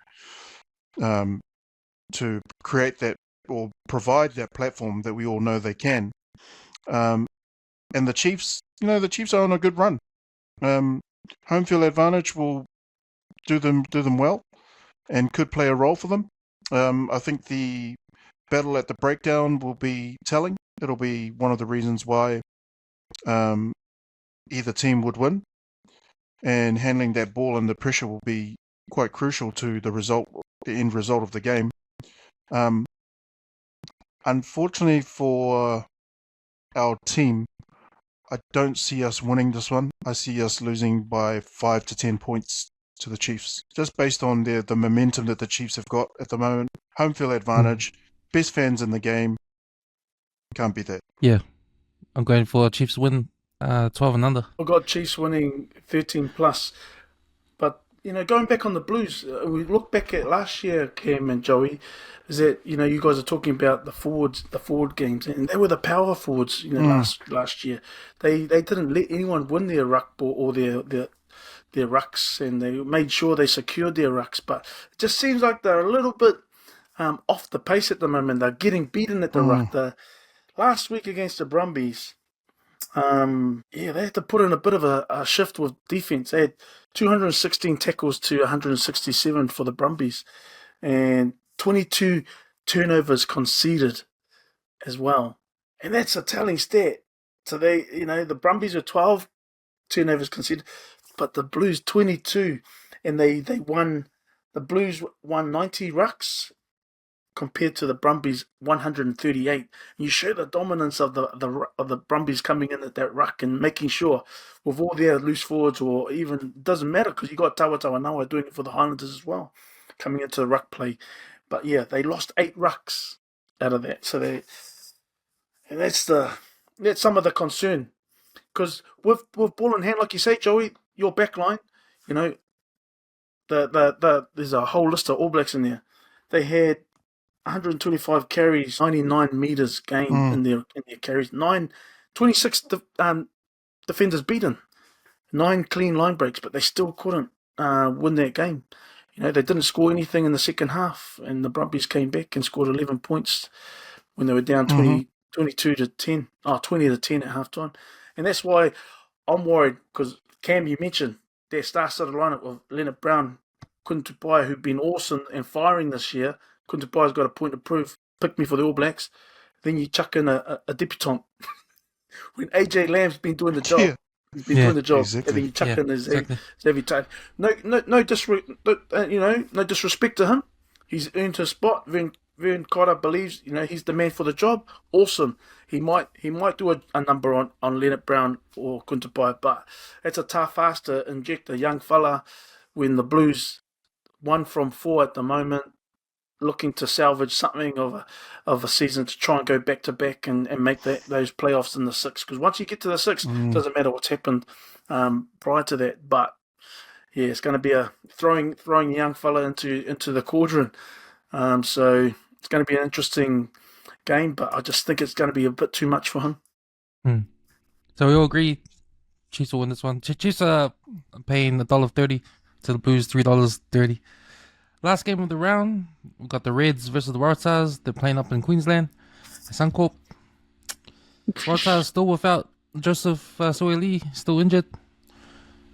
create that or provide that platform that we all know they can. And the Chiefs, the Chiefs are on a good run. Home field advantage will do them well, and could play a role for them. I think the battle at the breakdown will be telling. It'll be one of the reasons why either team would win, and handling that ball under pressure will be quite crucial to the end result of the game. Unfortunately for our team, I don't see us winning this one. I see us losing by 5 to 10 points to the Chiefs, just based on the momentum that the Chiefs have got at the moment. Home field advantage, best fans in the game. Can't beat that. Yeah, I'm going for Chiefs win 12 and under. I've got Chiefs winning 13 plus. But, going back on the Blues, we look back at last year, Cam and Joey, is that, you guys are talking about the forward games, and they were the power forwards, last year. They didn't let anyone win their ruck ball or their rucks, and they made sure they secured their rucks. But it just seems like they're a little bit off the pace at the moment. They're getting beaten at the ruck. Last week against the Brumbies, they had to put in a bit of a shift with defense. They had 216 tackles to 167 for the Brumbies, and 22 turnovers conceded as well. And that's a telling stat. So the Brumbies are 12 turnovers conceded, but the Blues 22, and they won. The Blues won 90 rucks compared to the Brumbies 138. You show the dominance of the Brumbies coming in at that ruck and making sure with all their loose forwards, or even doesn't matter because you got Tawa doing it for the Highlanders as well, coming into the ruck play. But yeah, they lost 8 rucks out of that. So that's some of the concern. Because with ball in hand, like you say, Joey, your back line, there's a whole list of All Blacks in there. They had 125 carries, 99 meters gained in their carries, 26 defenders beaten, 9 clean line breaks, but they still couldn't win that game. They didn't score anything in the second half, and the Brumbies came back and scored 11 points when they were down 22 to 10, 20 to 10 at halftime. And that's why I'm worried, because Cam, you mentioned their star-studded lineup with Leonard Brown, Kuntupaya, who've been awesome and firing this year. Kuntupaya's got a point to prove. Pick me for the All Blacks. Then you chuck in a debutant. When AJ Lamb's been doing the job. Yeah. He's been doing the job. Exactly. And then you chuck in his Xavier Taylor. No disrespect to him. He's earned his spot. Vern Cotter believes, he's the man for the job. Awesome. He might do a number on Leonard Brown or Kuntupaya, but it's a tough ask to inject a young fella when the Blues 1 from 4 at the moment, looking to salvage something of a season to try and go back to back and make those playoffs in the 6. Because once you get to the 6, it doesn't matter what's happened prior to that. But yeah, it's going to be a throwing a young fella into the cauldron. So it's going to be an interesting game, but I just think it's going to be a bit too much for him. So we all agree Chiefs will win this one. Chiefs are paying $1.30 to the Blues, $3.30. Last game of the round, we've got the Reds versus the Waratahs. They're playing up in Queensland. Suncorp. Waratahs still without Joseph Soili, still injured.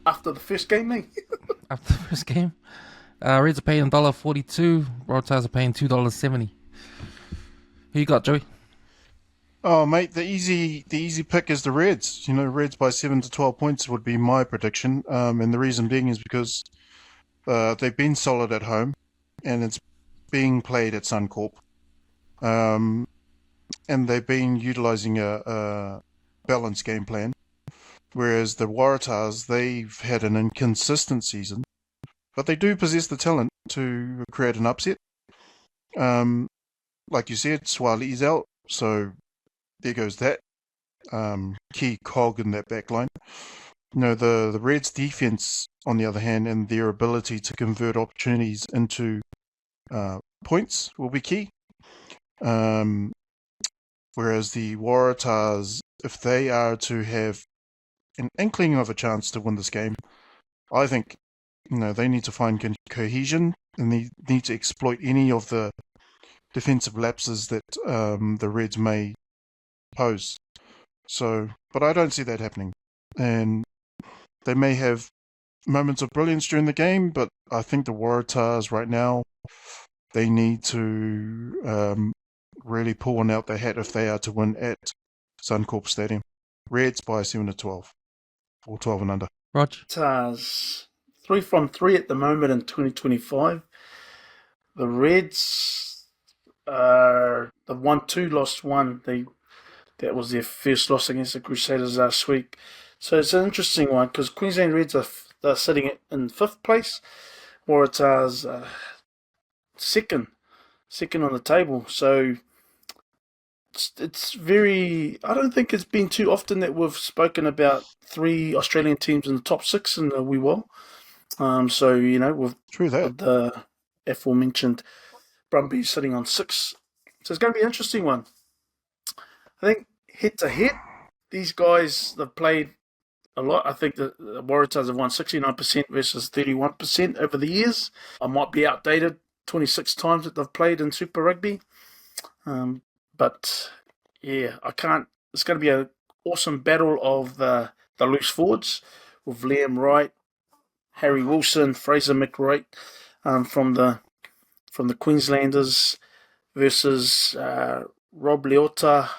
After the first game, mate. After the first game. Reds are paying $1.42. Waratahs are paying $2.70. Who you got, Joey? Oh, mate, the easy pick is the Reds. Reds by 7 to 12 points would be my prediction. And the reason being is because they've been solid at home, and it's being played at Suncorp. And they've been utilising a balanced game plan. Whereas the Waratahs, they've had an inconsistent season, but they do possess the talent to create an upset. Like you said, Swali's out, so there goes that. key cog in that back line. The Reds' defense, on the other hand, and their ability to convert opportunities into points will be key. Whereas the Waratahs, if they are to have an inkling of a chance to win this game, I think they need to find cohesion and they need to exploit any of the defensive lapses that the Reds may pose. But I don't see that happening. And they may have moments of brilliance during the game, but I think the Waratahs right now, they need to really pull one out their hat if they are to win at Suncorp Stadium. Reds by 7-12 or 12 and under. Rog? Tars 3 from 3 at the moment in 2025. The Reds they've won 2, lost 1. That was their first loss against the Crusaders last week. So it's an interesting one because Queensland Reds are sitting in 5th place. Waratahs second on the table. So it's very. I don't think it's been too often that we've spoken about 3 Australian teams in the top 6 in the wee while. So with True that. with the aforementioned Brumbies sitting on 6. So it's going to be an interesting one. I think head to head, these guys they've played a lot. I think the Waratahs have won 69% versus 31% over the years. I might be outdated. 26 times that they've played in Super Rugby. But yeah, I can't. It's going to be an awesome battle of the loose forwards with Liam Wright, Harry Wilson, Fraser McWright from the Queenslanders versus Rob Leota.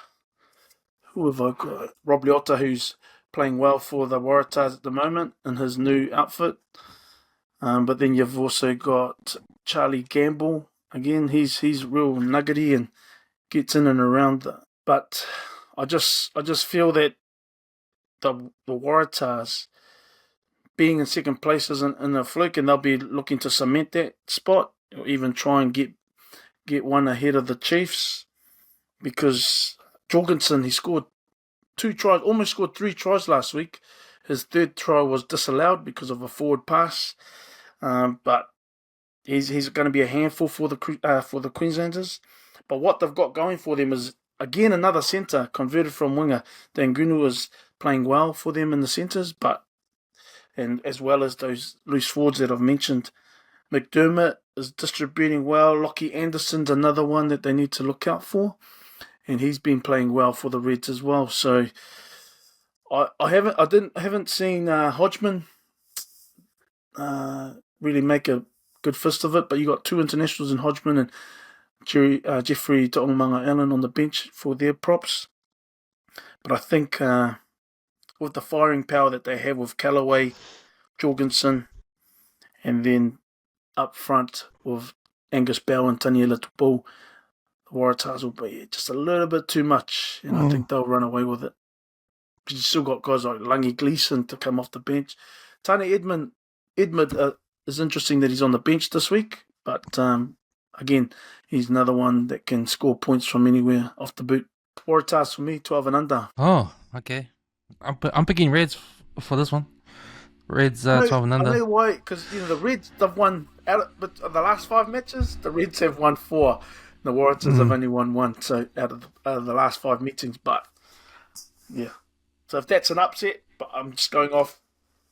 Who have I got? Rob Leota, who's playing well for the Waratahs at the moment in his new outfit. But then you've also got Charlie Gamble. Again, he's real nuggety and gets in and around. But I just feel that the Waratahs being in second place isn't in a fluke, and they'll be looking to cement that spot or even try and get one ahead of the Chiefs because Jorgensen, he scored 2 tries, almost scored 3 tries last week. His 3rd try was disallowed because of a forward pass, but he's going to be a handful for the Queenslanders. But what they've got going for them is, again, another centre converted from winger. Dangunu is playing well for them in the centres, and as well as those loose forwards that I've mentioned. McDermott is distributing well. Lockie Anderson's another one that they need to look out for, and he's been playing well for the Reds as well. So I haven't seen Hodgman really make a good fist of it, but you got 2 internationals in Hodgman and Jeffrey Ta'umanga Allen on the bench for their props. But I think with the firing power that they have with Callaway, Jorgensen, and then up front with Angus Bell and Taniela Tupu, the Waratahs will be just a little bit too much, and I think they'll run away with it. But you still got guys like Langi Gleeson to come off the bench. Tane Edmund is interesting that he's on the bench this week, but again, he's another one that can score points from anywhere off the boot. Waratahs for me, 12 and under. Oh, okay. I'm picking Reds for this one. Reds 12 and under. I know why, because the Reds, they've won but the last 5 matches. The Reds have won 4. The Waratahs have only won 1. So out of the last 5 meetings, but yeah. So if that's an upset, but I'm just going off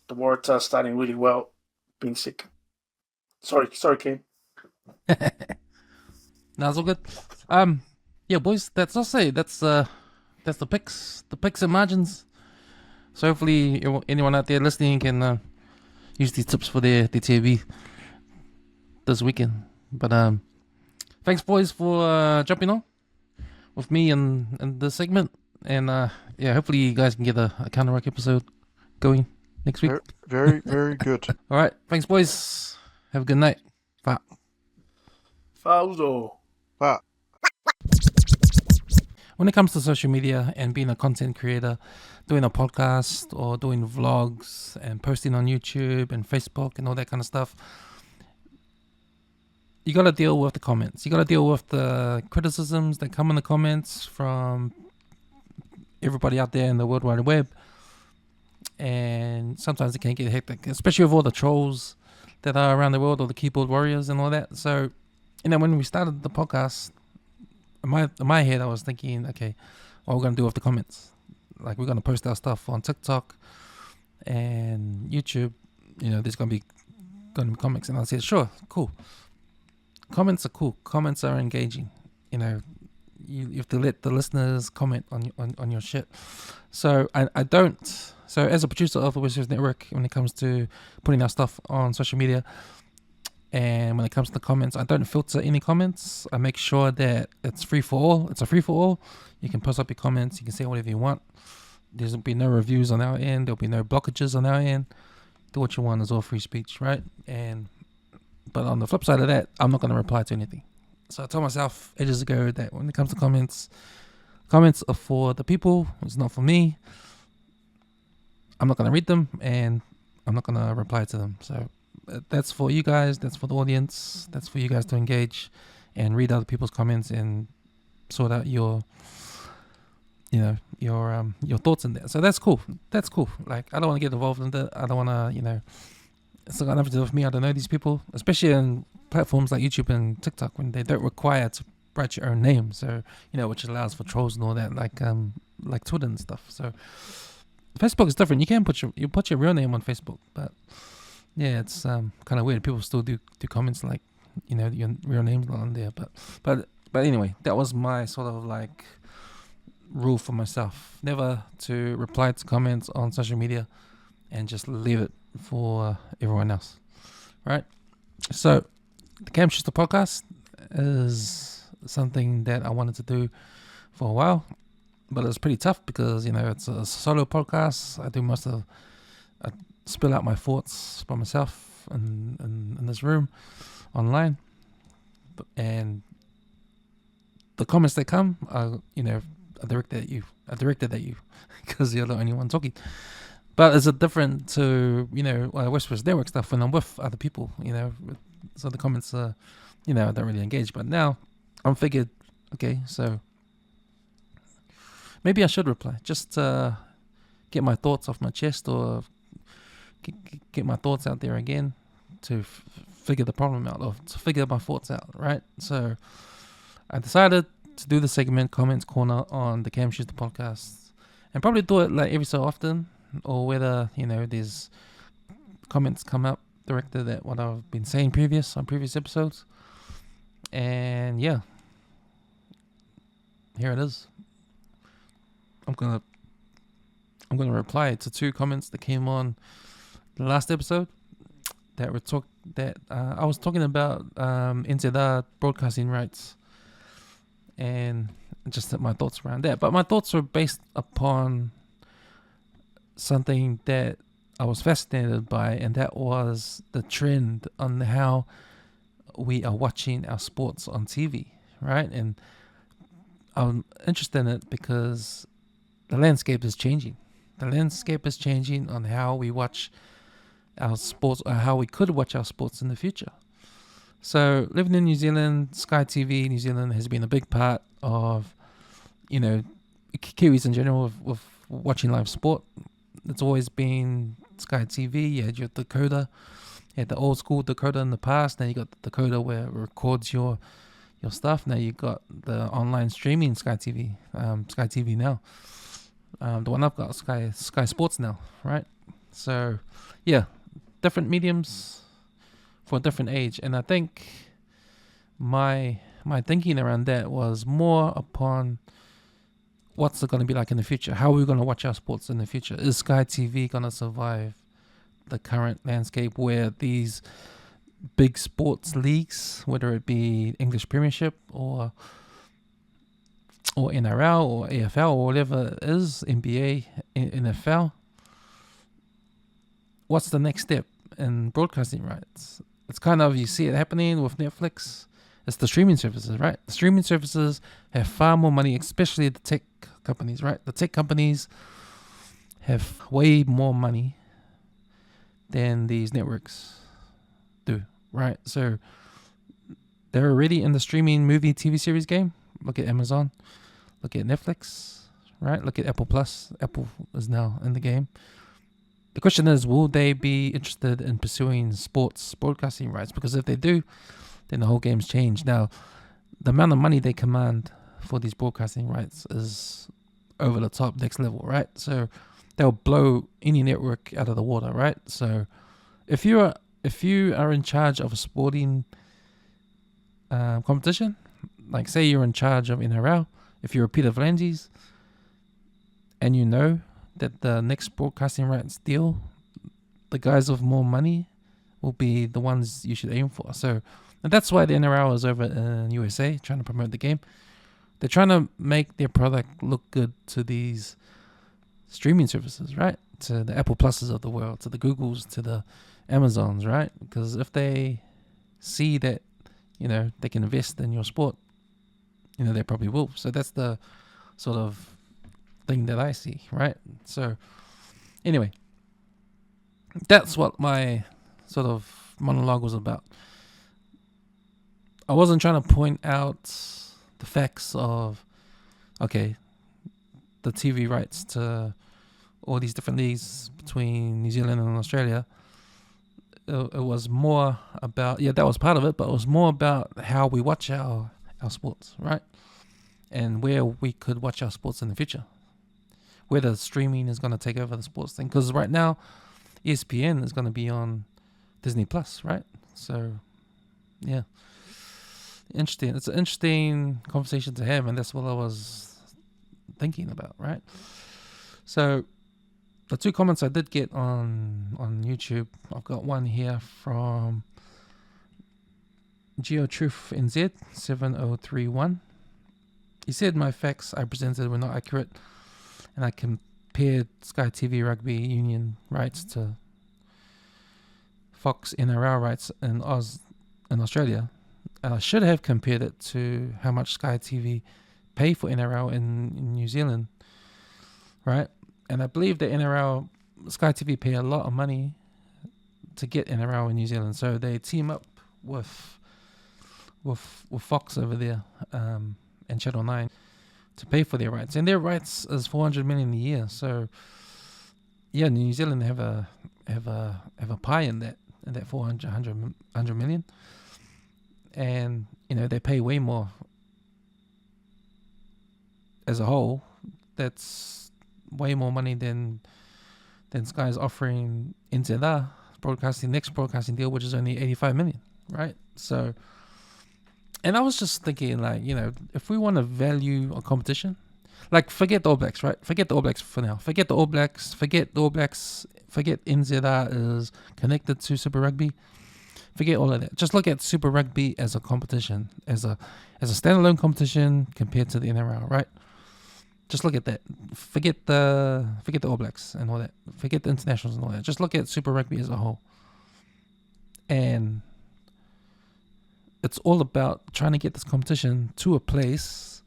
the Waratahs starting really well, being second. Sorry, Ken. No, it's all good. Yeah, boys, that's the picks and margins. So hopefully anyone out there listening can use these tips for their TV this weekend. But thanks, boys, for jumping on with me in this segment. And yeah, hopefully you guys can get a Counter Ruck episode going next week. Very, very good. All right, thanks, boys. Have a good night. Bye. Fausto. But when it comes to social media and being a content creator, doing a podcast or doing vlogs and posting on YouTube and Facebook and all that kind of stuff, you got to deal with the comments. You got to deal with the criticisms that come in the comments from everybody out there in the World Wide Web, and sometimes it can get hectic, especially with all the trolls that are around the world, or the keyboard warriors and all that. So, when we started the podcast, in my head, I was thinking, okay, what we're going to do with the comments. Like, we're going to post our stuff on TikTok and YouTube. There's going to be comics. And I said, sure, cool. Comments are cool. Comments are engaging. You have to let the listeners comment on your shit. So I don't. So as a producer of the West Coast Network, when it comes to putting our stuff on social media, and when it comes to the comments, I don't filter any comments. I make sure that it's free for all. It's a free for all. You can post up your comments. You can say whatever you want. There'll be no reviews on our end. There'll be no blockages on our end. Do what you want. It's all free speech, right? But on the flip side of that, I'm not going to reply to anything. So I told myself ages ago that when it comes to comments are for the people. It's not for me. I'm not going to read them, and I'm not going to reply to them. So that's for you guys. That's for the audience. That's for you guys to engage and read other people's comments and sort out your thoughts in there. So that's cool. That's cool. Like, I don't want to get involved in that. I don't want to, it's got nothing to do with me. I don't know these people, especially in platforms like YouTube and TikTok, when they don't require to write your own name. So, which allows for trolls and all that, like Twitter and stuff. So Facebook is different. You can put your real name on Facebook, but yeah, it's kind of weird. People still do comments like, your real name's not on there. But anyway, that was my sort of like rule for myself: never to reply to comments on social media, and just leave it for everyone else, right? So the Cam Schuster podcast is something that I wanted to do for a while, but it's pretty tough because it's a solo podcast. I spill out my thoughts by myself in this room online, and the comments that come are are directed at you because you're the only one talking. But is it different to West Coast Network stuff when I'm with other people? So the comments are I don't really engage. But now I'm figured, okay, so maybe I should reply just to get my thoughts off my chest, or get my thoughts out there again to figure the problem out, or to figure my thoughts out, right? So I decided to do the segment Comments Corner on the Cam Schuster podcast, and probably do it like every so often, or whether there's comments come up directed at what I've been saying on previous episodes. And yeah, here it is. I'm gonna reply to 2 comments that came on the last episode that I was talking about NZR broadcasting rights, and just my thoughts around that. But my thoughts were based upon something that I was fascinated by, and that was the trend on how we are watching our sports on TV, right? And I'm interested in it because the landscape is changing. The landscape is changing on how we watch our sports, or how we could watch our sports in the future. So living in New Zealand, Sky TV New Zealand has been a big part of, Kiwis in general with watching live sport. It's always been Sky TV. You had your decoder. You had the old school decoder in the past. Now you got the decoder where it records your stuff. Now you got the online streaming Sky TV. Sky TV now. The one I've got, Sky Sports now, right? So yeah, different mediums for a different age. And I think my thinking around that was more upon what's it going to be like in the future. How are we going to watch our sports in the future? Is Sky TV going to survive the current landscape where these big sports leagues, whether it be English Premiership or NRL or AFL or whatever it is, NBA, NFL, what's the next step in broadcasting rights? It's kind of, you see it happening with Netflix. It's the streaming services, right? The streaming services have far more money, especially the tech companies, right? The tech companies have way more money than these networks do, right? So they're already in the streaming movie TV series game. Look at Amazon, look at Netflix, right? Look at Apple Plus. Apple is now in the game. The question is, will they be interested in pursuing sports broadcasting rights? Because if they do, then the whole game's changed. Now, the amount of money they command for these broadcasting rights is over the top, next level, right? So they'll blow any network out of the water, right? So if you are in charge of a sporting competition, like say you're in charge of NRL, if you're a Peter V'landys, and you know that the next broadcasting rights deal, the guys with more money will be the ones you should aim for. So, and that's why the NRL is over in USA trying to promote the game. They're trying to make their product look good to these streaming services, right? To the Apple Pluses of the world, to the Googles, to the Amazons, right? Because if they see that, they can invest in your sport, they probably will. So that's the sort of thing that I see, right? So anyway, that's what my sort of monologue was about. I wasn't trying to point out the facts of, okay, the TV rights to all these different leagues between New Zealand and Australia. It was more about, that was part of it, but it was more about how we watch our sports, right? And where we could watch our sports in the future. Whether streaming is going to take over the sports thing. Because right now, ESPN is going to be on Disney Plus, right? So, yeah. Interesting. It's an interesting conversation to have, and that's what I was thinking about, right? So, the two comments I did get on YouTube, I've got one here from GeoTruth NZ 7031. He said my facts I presented were not accurate, and I compared Sky TV Rugby Union rights to Fox NRL rights in Australia. I should have compared it to how much Sky TV pay for NRL in New Zealand, right? And I believe that Sky TV pay a lot of money to get NRL in New Zealand, so they team up with Fox over there and Channel 9 to pay for their rights, and their rights is 400 million a year. So yeah, New Zealand have a pie in that 100 million, and they pay way more as a whole. That's way more money than Sky's offering NZR next broadcasting deal, which is only 85 million, right? So, and I was just thinking, like, if we want to value a competition, like, forget the All Blacks, right? Forget the All Blacks for now. Forget the All Blacks. Forget NZR is connected to Super Rugby. Forget all of that. Just look at Super Rugby as a competition, as a standalone competition compared to the NRL, right? Just look at that. Forget the All Blacks and all that. Forget the internationals and all that. Just look at Super Rugby as a whole. And it's all about trying to get this competition to a place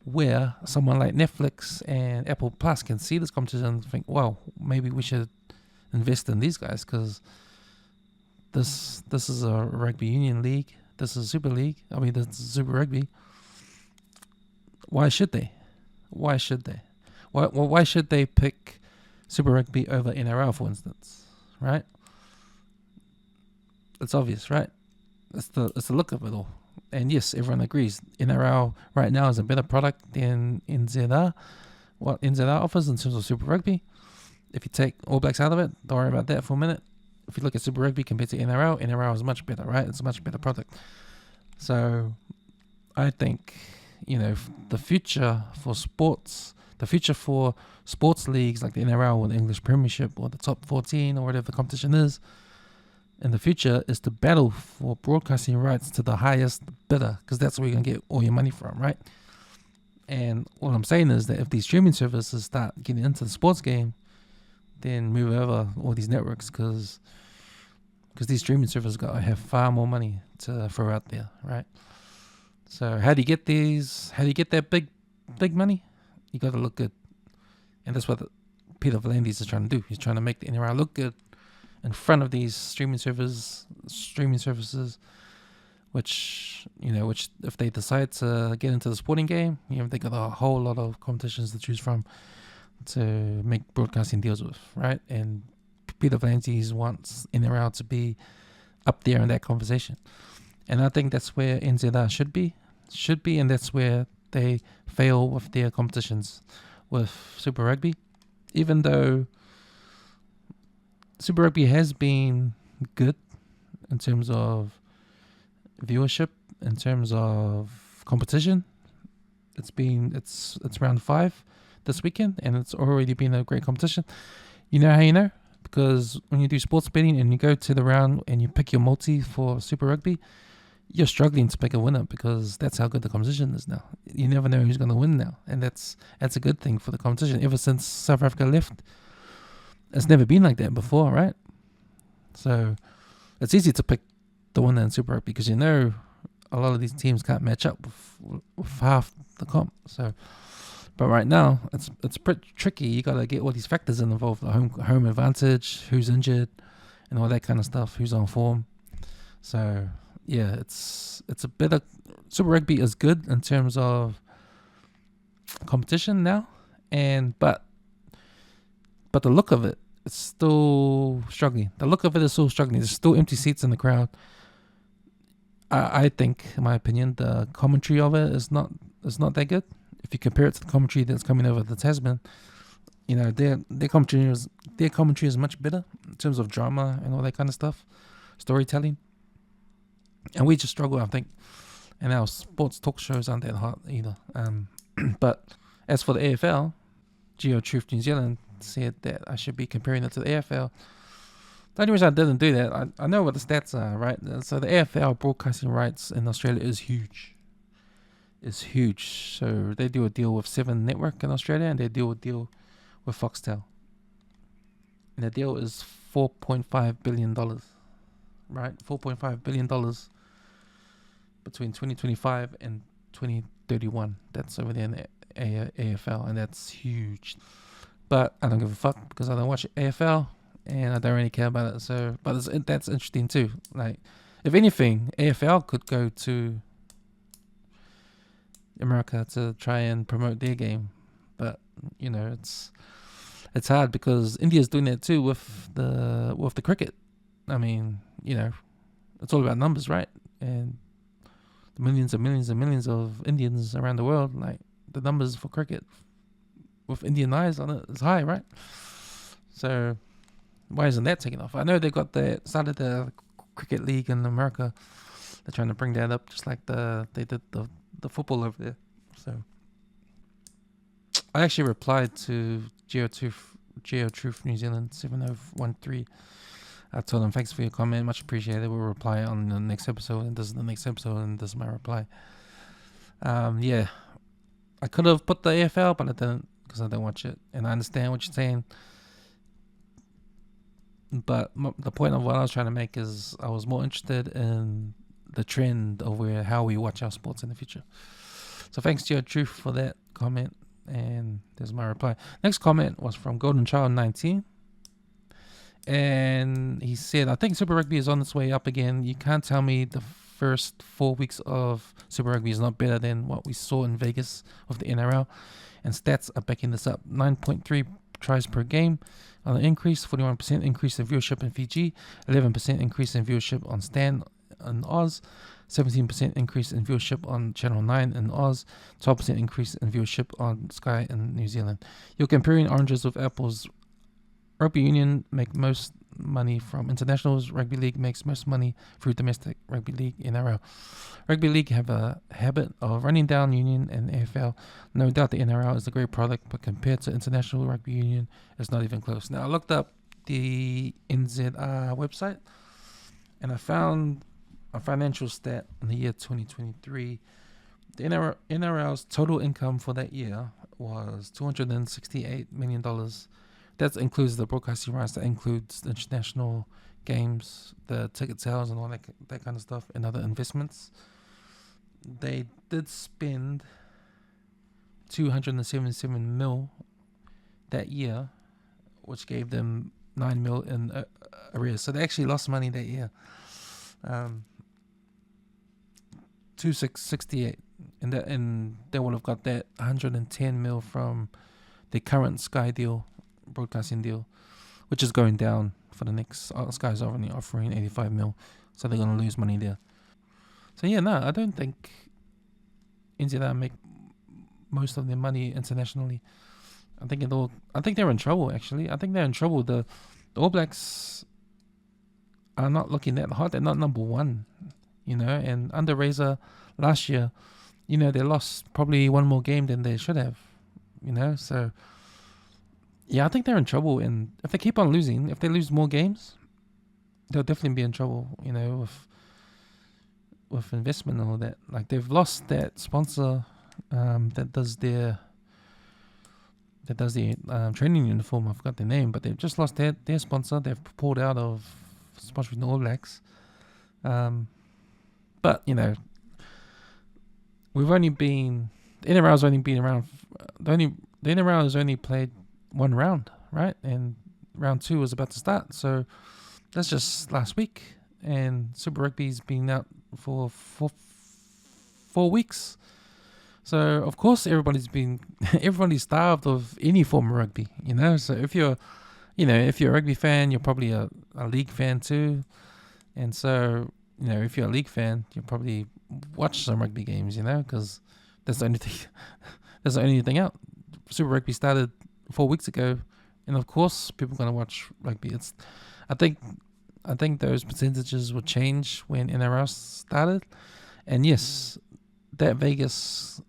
where someone like Netflix and Apple Plus can see this competition and think, wow, maybe we should invest in these guys, because this is a rugby union league. This is Super League. This is Super Rugby. Why should they? Why should they pick Super Rugby over NRL, for instance? Right? It's obvious, right? It's the look of it all. And yes, everyone agrees. NRL right now is a better product than NZR. What NZR offers in terms of Super Rugby. If you take All Blacks out of it, don't worry about that for a minute. If you look at Super Rugby compared to NRL is much better, right? It's a much better product. So I think, the future for sports, the future for sports leagues like the NRL or the English Premiership or the top 14 or whatever the competition is, in the future is to battle for broadcasting rights to the highest bidder, because that's where you're going to get all your money from, right? And what I'm saying is that if these streaming services start getting into the sports game, then move over all these networks, because these streaming services got to have far more money to throw out there, right? So how do you get these? How do you get that big money? You got to look good, and that's what Peter V'landys is trying to do. He's trying to make the NRL look good in front of these streaming services which if they decide to get into the sporting game, they got a whole lot of competitions to choose from to make broadcasting deals with, right? And Peter Valenti wants NRL to be up there in that conversation, and I think that's where NZR should be, and that's where they fail with their competitions with Super Rugby. Even though Super Rugby has been good in terms of viewership, in terms of competition, it's round 5 this weekend, and it's already been a great competition. You know how you know? Because when you do sports betting and you go to the round and you pick your multi for Super Rugby, you're struggling to pick a winner because that's how good the competition is now. You never know who's going to win now, and that's a good thing for the competition. Ever since South Africa left, it's never been like that before, right? So it's easy to pick the winner in Super Rugby because a lot of these teams can't match up with half the comp. So, but right now it's pretty tricky. You got to get all these factors involved: the home advantage, who's injured, and all that kind of stuff. Who's on form. So yeah, it's a bit of Super Rugby is good in terms of competition now, but the look of it, it's still struggling. The look of it is still struggling. There's still empty seats in the crowd. I think, in my opinion, the commentary of it is not that good. If you compare it to the commentary that's coming over the Tasman, their commentary is much better in terms of drama and all that kind of stuff, storytelling. And we just struggle, I think. And our sports talk shows aren't that hot either. But as for the AFL, GeoTruth New Zealand said that I should be comparing it to the AFL. The only reason I didn't do that, I know what the stats are, right? So the AFL broadcasting rights in Australia is huge. It's huge. So they do a deal with 7 Network in Australia, and they do a deal with Foxtel. And the deal is $4.5 billion, right? $4.5 billion between 2025 and 2031. That's over there in the AFL, and that's huge. But I don't give a fuck because I don't watch AFL and I don't really care about it. So, but that's interesting too. Like, if anything, AFL could go to America to try and promote their game, but it's hard because India's doing that too with the cricket. I mean, it's all about numbers, right? And the millions and millions and millions of Indians around the world, like the numbers for cricket with Indian eyes on it is high, right? So why isn't that taking off? I know they started the cricket league in America. They're trying to bring that up, just like they did the football over there. So I actually replied to GeoTruth New Zealand 7013. I told them, thanks for your comment, much appreciated. We'll reply on the next episode, and this is the next episode, and this is my reply. Yeah, I could have put the AFL, but I didn't because I don't watch it, and I understand what you're saying. But the point of what I was trying to make is I was more interested in the trend of how we watch our sports in the future. So thanks to your truth for that comment, and there's my reply. Next comment was from Golden Child 19, and he said, I think Super Rugby is on its way up again. You can't tell me the first 4 weeks of Super Rugby is not better than what we saw in Vegas with the NRL, and stats are backing this up. 9.3 tries per game on an increase, 41% increase in viewership in Fiji, 11% increase in viewership on Stan in Oz, 17% increase in viewership on Channel 9 in Oz, 12% increase in viewership on Sky in New Zealand. You're comparing oranges with apples. Rugby Union make most money from internationals. Rugby League makes most money through domestic. Rugby League, NRL. Rugby League have a habit of running down Union and AFL. No doubt the NRL is a great product, but compared to international Rugby Union, it's not even close. Now, I looked up the NZR website, and I found a financial stat in the year 2023. The NRL's total income for that year was $268 million. That includes the broadcasting rights, that includes the international games, the ticket sales and all that kind of stuff, and other investments. They did spend $277 mil that year, which gave them $9 mil in arrears. So they actually lost money that year. 2,668, and they would have got that 110 mil from the current Sky deal, broadcasting deal, which is going down for the next. Sky's only offering 85 mil, so they're gonna lose money there. So yeah, no, I don't think NZR make most of their money internationally. I think they're in trouble actually. I think they're in trouble. The All Blacks are not looking that hot. They're not number one, and under Razor last year, they lost probably one more game than they should have, so yeah, I think they're in trouble. And if they keep on losing, if they lose more games, they'll definitely be in trouble, with investment and all that. Like, they've lost that sponsor that does the training uniform. I forgot their name, but they've just lost their sponsor. They've pulled out of sponsoring the All Blacks. But we've only been, the NRL's only been around. The NRL has only played one round, right? And round 2 is about to start. So that's just last week, and Super Rugby's been out for 4 weeks. So of course everybody's starved of any form of rugby, So if you're a rugby fan, you're probably a league fan too. And so, if you're a league fan, you'll probably watch some rugby games, because that's the only thing out. Super Rugby started 4 weeks ago, and of course people are gonna watch rugby. I think those percentages will change when NRL started. And yes, those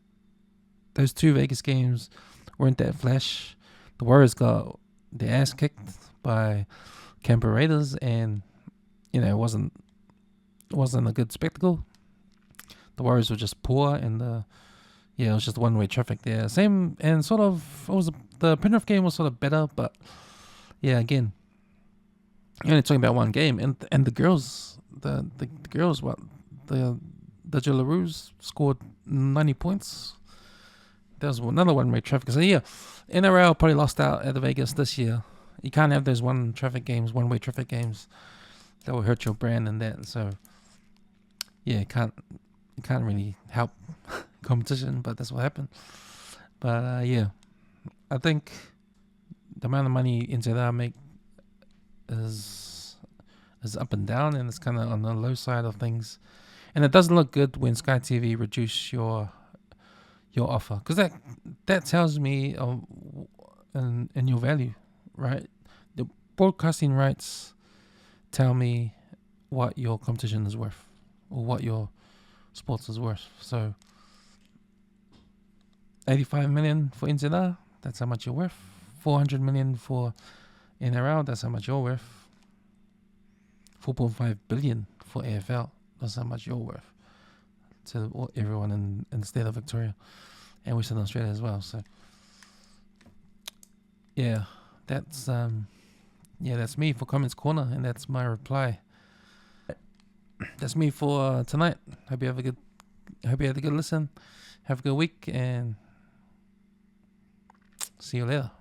2 Vegas games weren't that flash. The Warriors got their ass kicked by Canberra Raiders, and it wasn't a good spectacle. The Warriors were just poor, and it was just one-way traffic there. Same, and sort of, the Penrith game was sort of better, but yeah, again, you're only talking about one game, and the girls, the Jularoos scored 90 points. There was another one-way traffic. So yeah, NRL probably lost out at the Vegas this year. You can't have those one-way traffic games. That will hurt your brand and that. So yeah, you can't really help competition, but that's what happened. But yeah, I think the amount of money NZR make is up and down, and it's kind of on the low side of things. And it doesn't look good when Sky TV reduce your offer, because that tells me in your value, right? The broadcasting rights tell me what your competition is worth, or what your sports is worth. So 85 million for NZR, that's how much you're worth. 400 million for NRL, that's how much you're worth. 4.5 billion for AFL, that's how much you're worth to everyone in the state of Victoria and Western Australia as well. So yeah, that's me for Comments Corner, and that's my reply. That's me for tonight. Hope you had a good listen. Have a good week, and see you later.